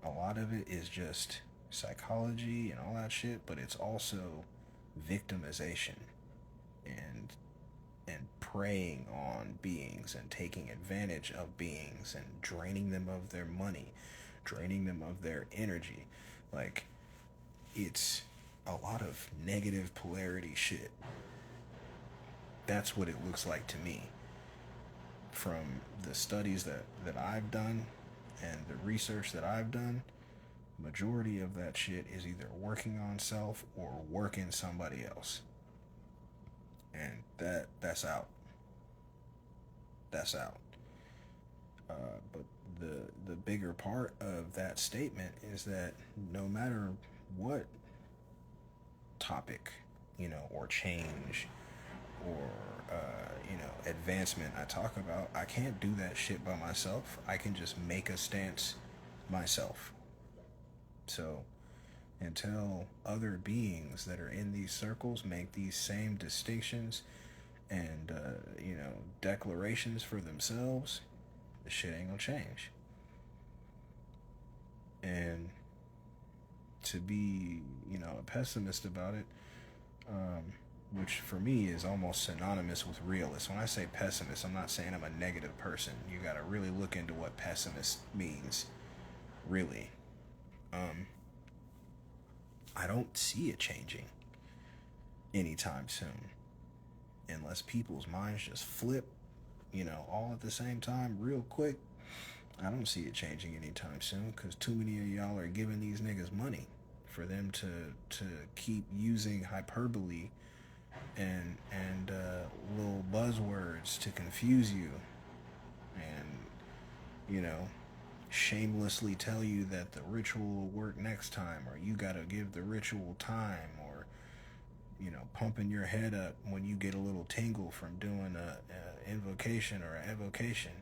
Speaker 1: a lot of it is just psychology and all that shit, but it's also victimization and preying on beings and taking advantage of beings and draining them of their money, draining them of their energy. Like, it's a lot of negative polarity shit. That's what it looks like to me from the studies that I've done and the research that I've done. Majority of that shit is either working on self or working somebody else. And that's out. That's out. But the bigger part of that statement is that no matter what topic, or change or advancement I talk about, I can't do that shit by myself. I can just make a stance myself. So until other beings that are in these circles make these same distinctions and declarations for themselves, the shit ain't gonna change. And to be a pessimist about it, which for me is almost synonymous with realist. When I say pessimist, I'm not saying I'm a negative person. You gotta really look into what pessimist means, really. I don't see it changing anytime soon, unless people's minds just flip, all at the same time real quick. I don't see it changing anytime soon, because too many of y'all are giving these niggas money for them to keep using hyperbole and little buzzwords to confuse you, and shamelessly tell you that the ritual will work next time, or you gotta give the ritual time, or pumping your head up when you get a little tingle from doing a invocation or an evocation,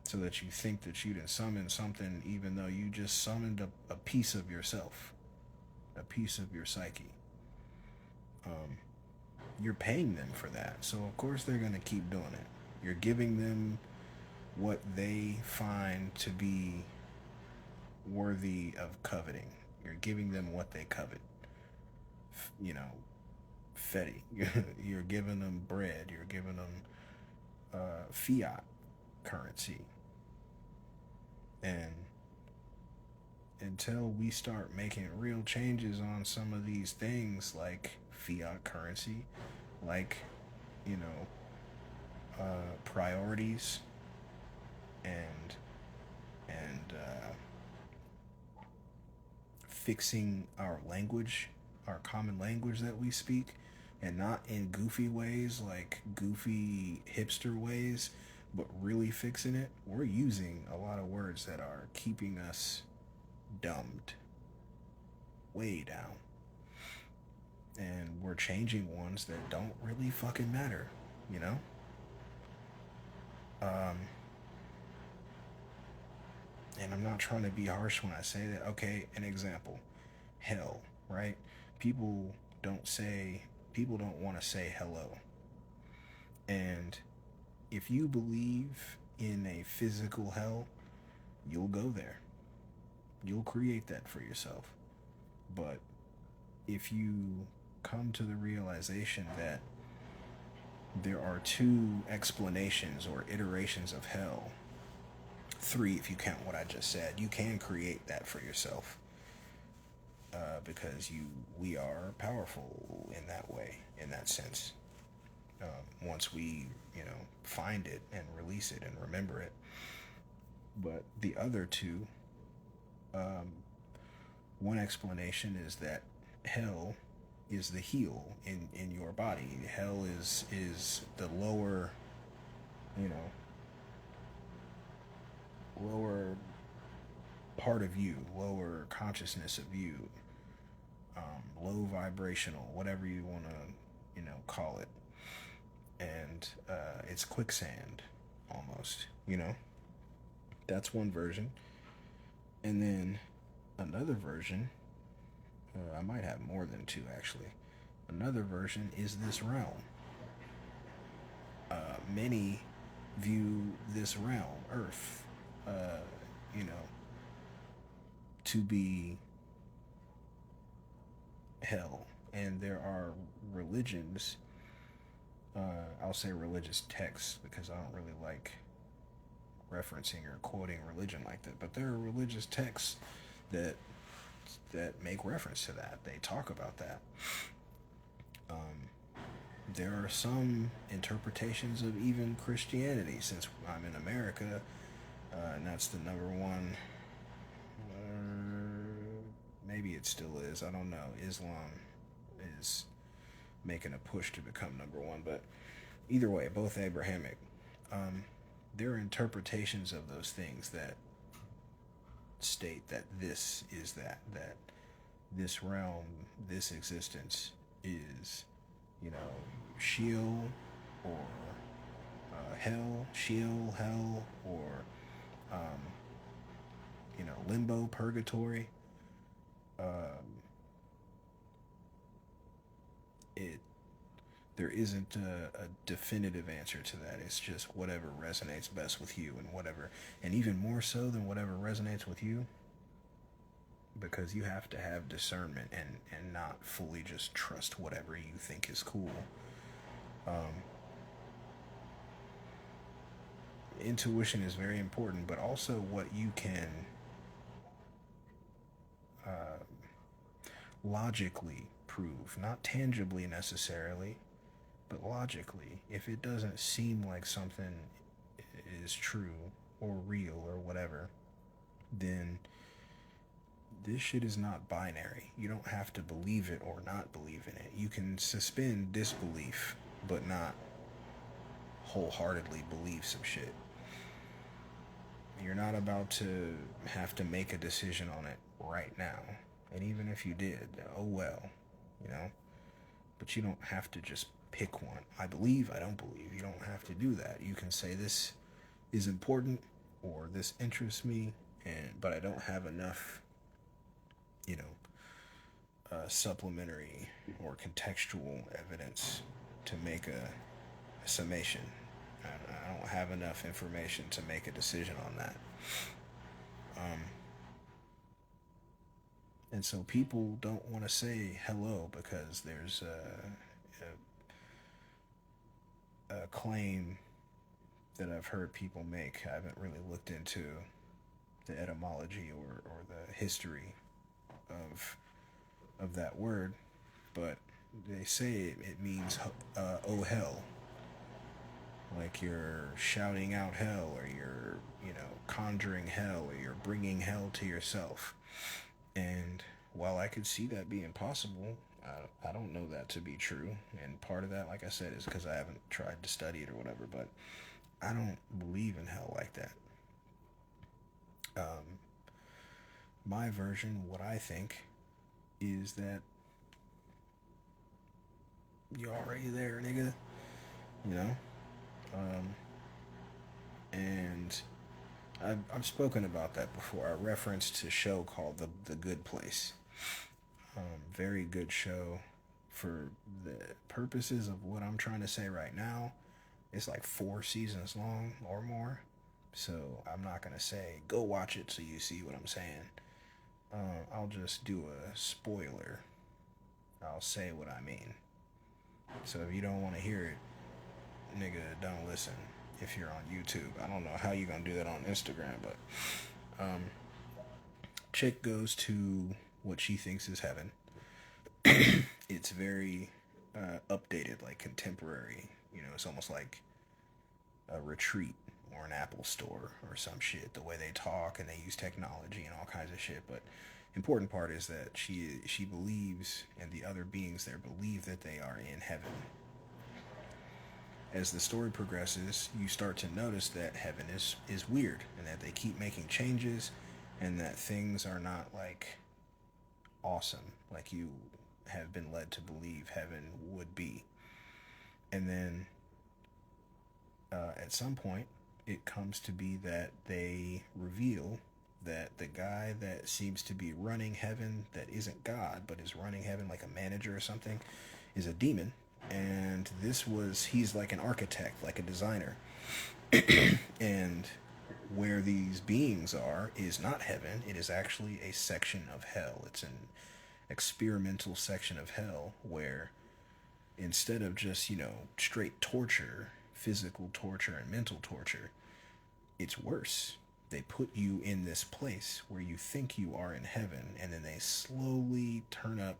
Speaker 1: so that you think that you didn't summon something, even though you just summoned a piece of yourself, a piece of your psyche. You're paying them for that, so of course they're gonna keep doing it. You're giving them what they find to be worthy of coveting. You're giving them what they covet. Fetty. You're giving them bread. You're giving them fiat currency. And until we start making real changes on some of these things, like fiat currency, like priorities, and fixing our language, our common language that we speak, and not in goofy ways, like goofy hipster ways, but really fixing it. We're using a lot of words that are keeping us dumbed way down, and we're changing ones that don't really fucking matter, and I'm not trying to be harsh when I say that. Okay, an example, hell, right? People don't want to say hello. And if you believe in a physical hell, you'll go there. You'll create that for yourself. But if you come to the realization that there are two explanations or iterations of hell, three if you count what I just said, you can create that for yourself, because we are powerful in that way, in that sense. Once we find it and release it and remember it. But the other two, one explanation is that hell is the heel in your body. Hell is the lower, lower part of you, lower consciousness of you, low vibrational, whatever you want to, call it. And it's quicksand, almost, That's one version. And then another version, I might have more than two, actually. Another version is this realm. Many view this realm, Earth, to be hell. And there are religions, I'll say religious texts because I don't really like referencing or quoting religion like that, but there are religious texts that make reference to that. They talk about that. There are some interpretations of even Christianity, since I'm in America, and that's the number one. Maybe it still is. I don't know. Islam is making a push to become number one, but either way, both Abrahamic. There are interpretations of those things that state that this is that this realm, this existence is, Sheol or hell, Sheol, hell, or limbo, purgatory. There isn't a definitive answer to that. It's just whatever resonates best with you, and even more so than whatever resonates with you, because you have to have discernment and not fully just trust whatever you think is cool. Intuition is very important, but also what you can logically prove, not tangibly necessarily, but logically. If it doesn't seem like something is true or real or whatever, then this shit is not binary. You don't have to believe it or not believe in it. You can suspend disbelief, but not wholeheartedly believe some shit. You're not about to have to make a decision on it right now. And even if you did, oh well, But you don't have to just pick one. I believe, I don't believe. You don't have to do that. You can say this is important or this interests me, but I don't have enough, supplementary or contextual evidence to make a summation. I don't have enough information to make a decision on that. And so people don't want to say hello because there's a claim that I've heard people make. I haven't really looked into the etymology or the history of that word, but they say it means oh hell. Like you're shouting out hell, or you're, conjuring hell, or you're bringing hell to yourself. And while I could see that being possible, I don't know that to be true. And part of that, like I said, is because I haven't tried to study it or whatever, but I don't believe in hell like that. My version, what I think, is that you're already there, nigga. And I've spoken about that before. I referenced a show called The Good Place. Very good show. For the purposes of what I'm trying to say right now, it's like 4 seasons long or more. So I'm not going to say, go watch it so you see what I'm saying. I'll just do a spoiler. I'll say what I mean. So if you don't want to hear it, nigga, don't listen. If you're on YouTube, I don't know how you're gonna do that on Instagram, but chick goes to what she thinks is heaven. It's very updated, like contemporary. It's almost like a retreat or an Apple store or some shit. The way they talk and they use technology and all kinds of shit. But important part is that she believes, and the other beings there believe that they are in heaven. as the story progresses, you start to notice that heaven is weird, and that they keep making changes, and that things are not like awesome like you have been led to believe heaven would be. And then at some point, it comes to be that they reveal that the guy that seems to be running heaven, that isn't God, but is running heaven like a manager or something, is a demon. And he's like an architect, like a designer. And where these beings are is not heaven, it is actually a section of hell. It's an experimental section of hell where instead of just, straight torture, physical torture and mental torture, it's worse. They put you in this place where you think you are in heaven, and then they slowly turn up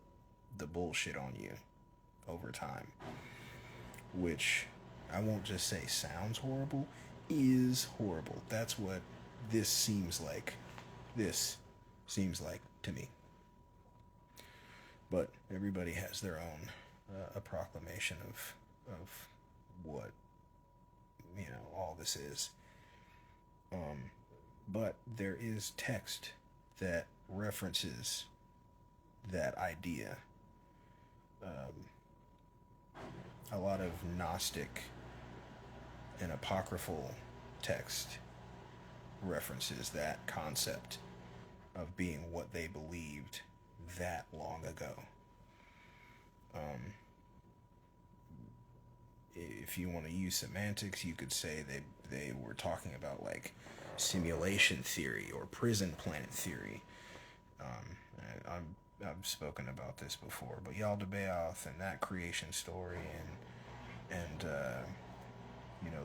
Speaker 1: the bullshit on you over time. Which I won't just say sounds horrible, is horrible. That's what this seems like. This seems like to me. But everybody has their own a proclamation of what all this is. But there is text that references that idea. A lot of Gnostic and apocryphal text references that concept of being what they believed that long ago. If you want to use semantics, you could say they were talking about like simulation theory or prison planet theory. I've spoken about this before, but Yaldabaoth and that creation story and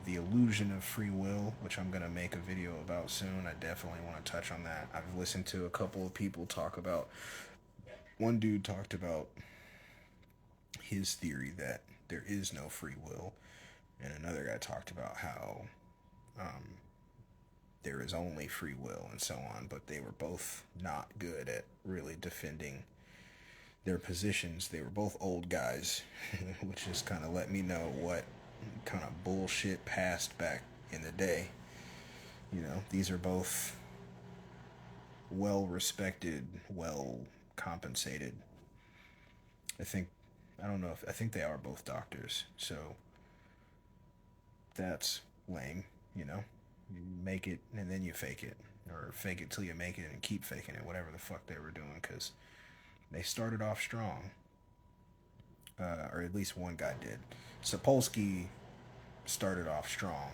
Speaker 1: the illusion of free will, which I'm gonna make a video about soon. I definitely want to touch on that. I've listened to a couple of people talk about. One dude talked about his theory that there is no free will, and another guy talked about how there is only free will and so on, but they were both not good at really defending their positions. They were both old guys, which just kind of let me know what kind of bullshit passed back in the day. These are both well respected, well compensated. I think they are both doctors, so that's lame. You make it and then you fake it, or fake it till you make it and keep faking it, whatever the fuck they were doing, because they started off strong, or at least one guy did. Sapolsky started off strong.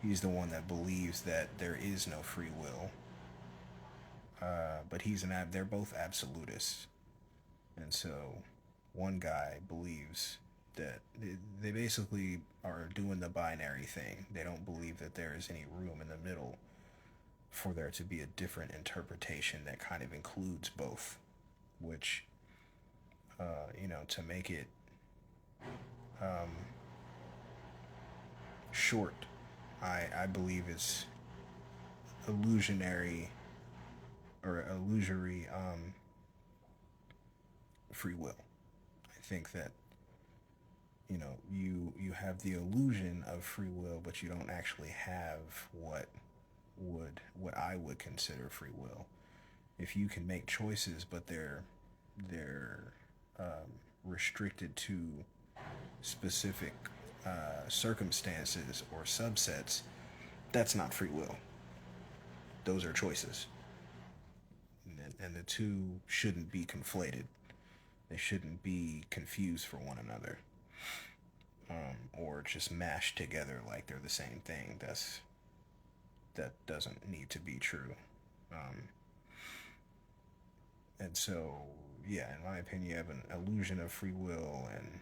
Speaker 1: He's the one that believes that there is no free will, but they're both absolutists. And so one guy believes that they basically are doing the binary thing. They don't believe that there is any room in the middle for there to be a different interpretation that kind of includes both, which, to make it short, I believe it's illusory free will. I think that you have the illusion of free will, but you don't actually have what I would consider free will. If you can make choices, but they're restricted to specific circumstances or subsets, that's not free will. Those are choices, and the two shouldn't be conflated. They shouldn't be confused for one another, or just mashed together like they're the same thing. That doesn't need to be true. And so, yeah, in my opinion, you have an illusion of free will, and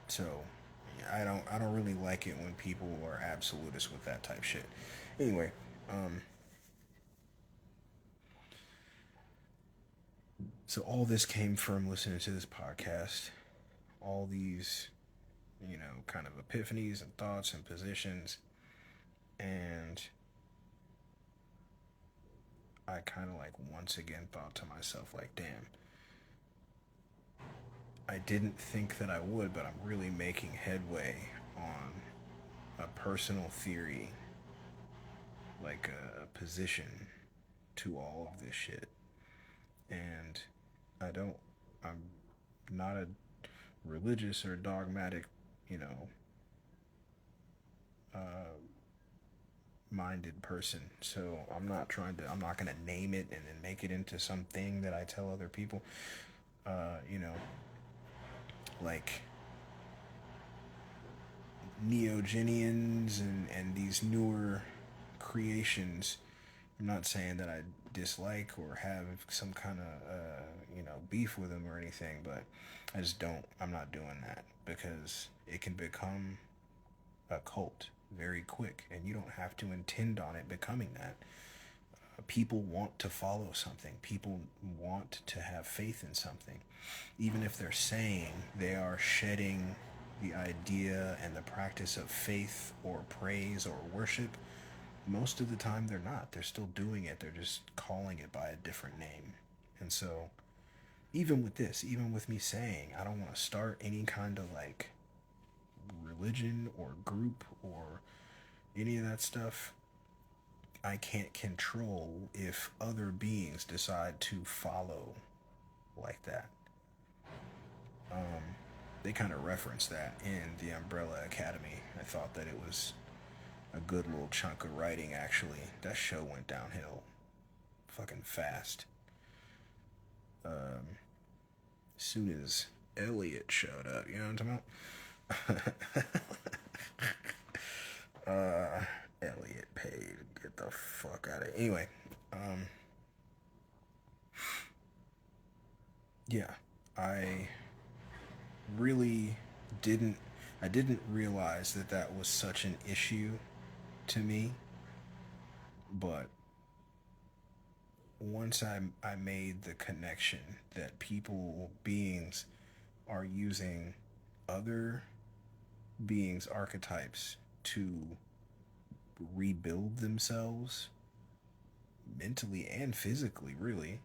Speaker 1: so I don't really like it when people are absolutists with that type shit. Anyway, so all this came from listening to this podcast. All these, kind of epiphanies and thoughts and positions, and I kind of like once again thought to myself, like, damn, I didn't think that I would, but I'm really making headway on a personal theory, like a position to all of this shit. And I don't, I'm not a religious or dogmatic, you know, uh, minded person. So I'm not going to name it and then make it into something that I tell other people. You know, like Neogenians and these newer creations. I'm not saying that I dislike or have some kind of beef with them or anything, but I just don't. I'm not doing that because it can become a cult very quick, and you don't have to intend on it becoming that. People want to follow something. People want to have faith in something, even if they're saying they are shedding the idea and the practice of faith or praise or worship. Most of the time they're not. They're still doing it. They're just calling it by a different name. And so, even with this, even with me saying I don't want to start any kind of like religion or group or any of that stuff, I can't control if other beings decide to follow like that. They kind of reference that in the Umbrella Academy. I thought that it was a good little chunk of writing, actually. That show went downhill fucking fast. As soon as Elliot showed up, you know what I'm talking about? Elliot paid. Get the fuck out of it. Anyway, yeah, I really didn't. I didn't realize that that was such an issue to me, but once I made the connection that people, beings, are using other beings' archetypes to rebuild themselves mentally and physically, really,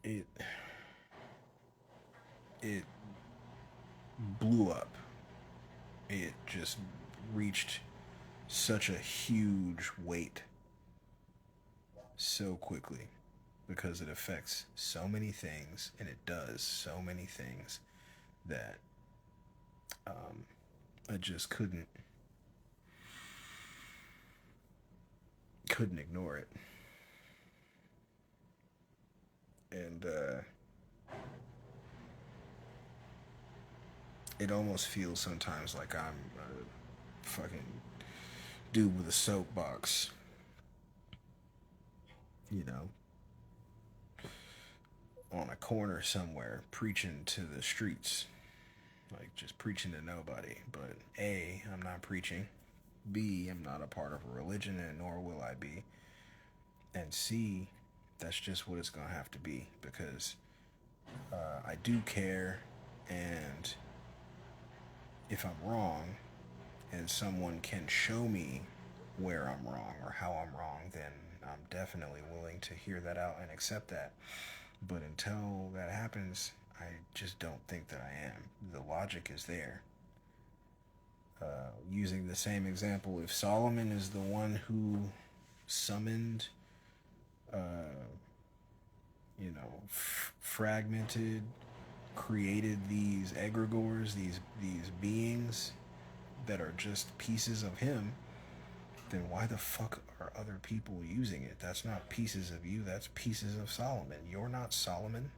Speaker 1: it it blew up. It just reached such a huge weight so quickly because it affects so many things and it does so many things that I just couldn't ignore it. And it almost feels sometimes like I'm a fucking dude with a soapbox, you know, on a corner somewhere preaching to the streets, like just preaching to nobody. But A, I'm not preaching. B, I'm not a part of a religion, and nor will I be. And C, that's just what it's gonna have to be because I do care, and if I'm wrong, and someone can show me where I'm wrong or how I'm wrong, then I'm definitely willing to hear that out and accept that. But until that happens, I just don't think that I am. The logic is there. Using the same example, if Solomon is the one who summoned, uh, fragmented, created these egregores, these beings that are just pieces of him, then why the fuck are other people using it? That's not pieces of you, that's pieces of Solomon. You're not Solomon.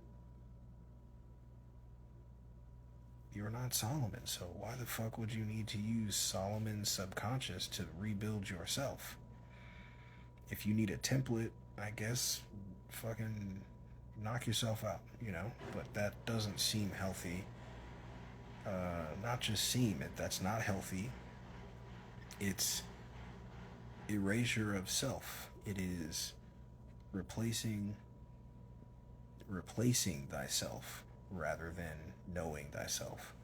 Speaker 1: You're not Solomon, so why the fuck would you need to use Solomon's subconscious to rebuild yourself? If you need a template, I guess fucking knock yourself out, you know? But that doesn't seem healthy. Not just seem it, that's not healthy. It's erasure of self. It is replacing thyself rather than knowing thyself.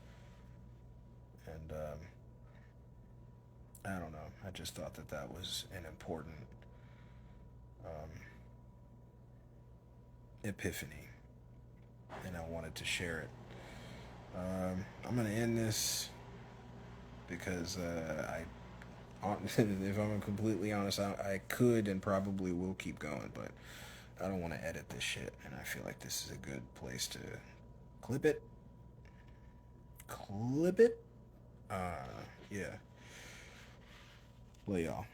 Speaker 1: And I don't know. I just thought that that was an important um, epiphany. and I wanted to share it. I'm gonna end this because if I'm completely honest, I could and probably will keep going, but I don't want to edit this shit, and I feel like this is a good place to clip it. Yeah. Well, y'all.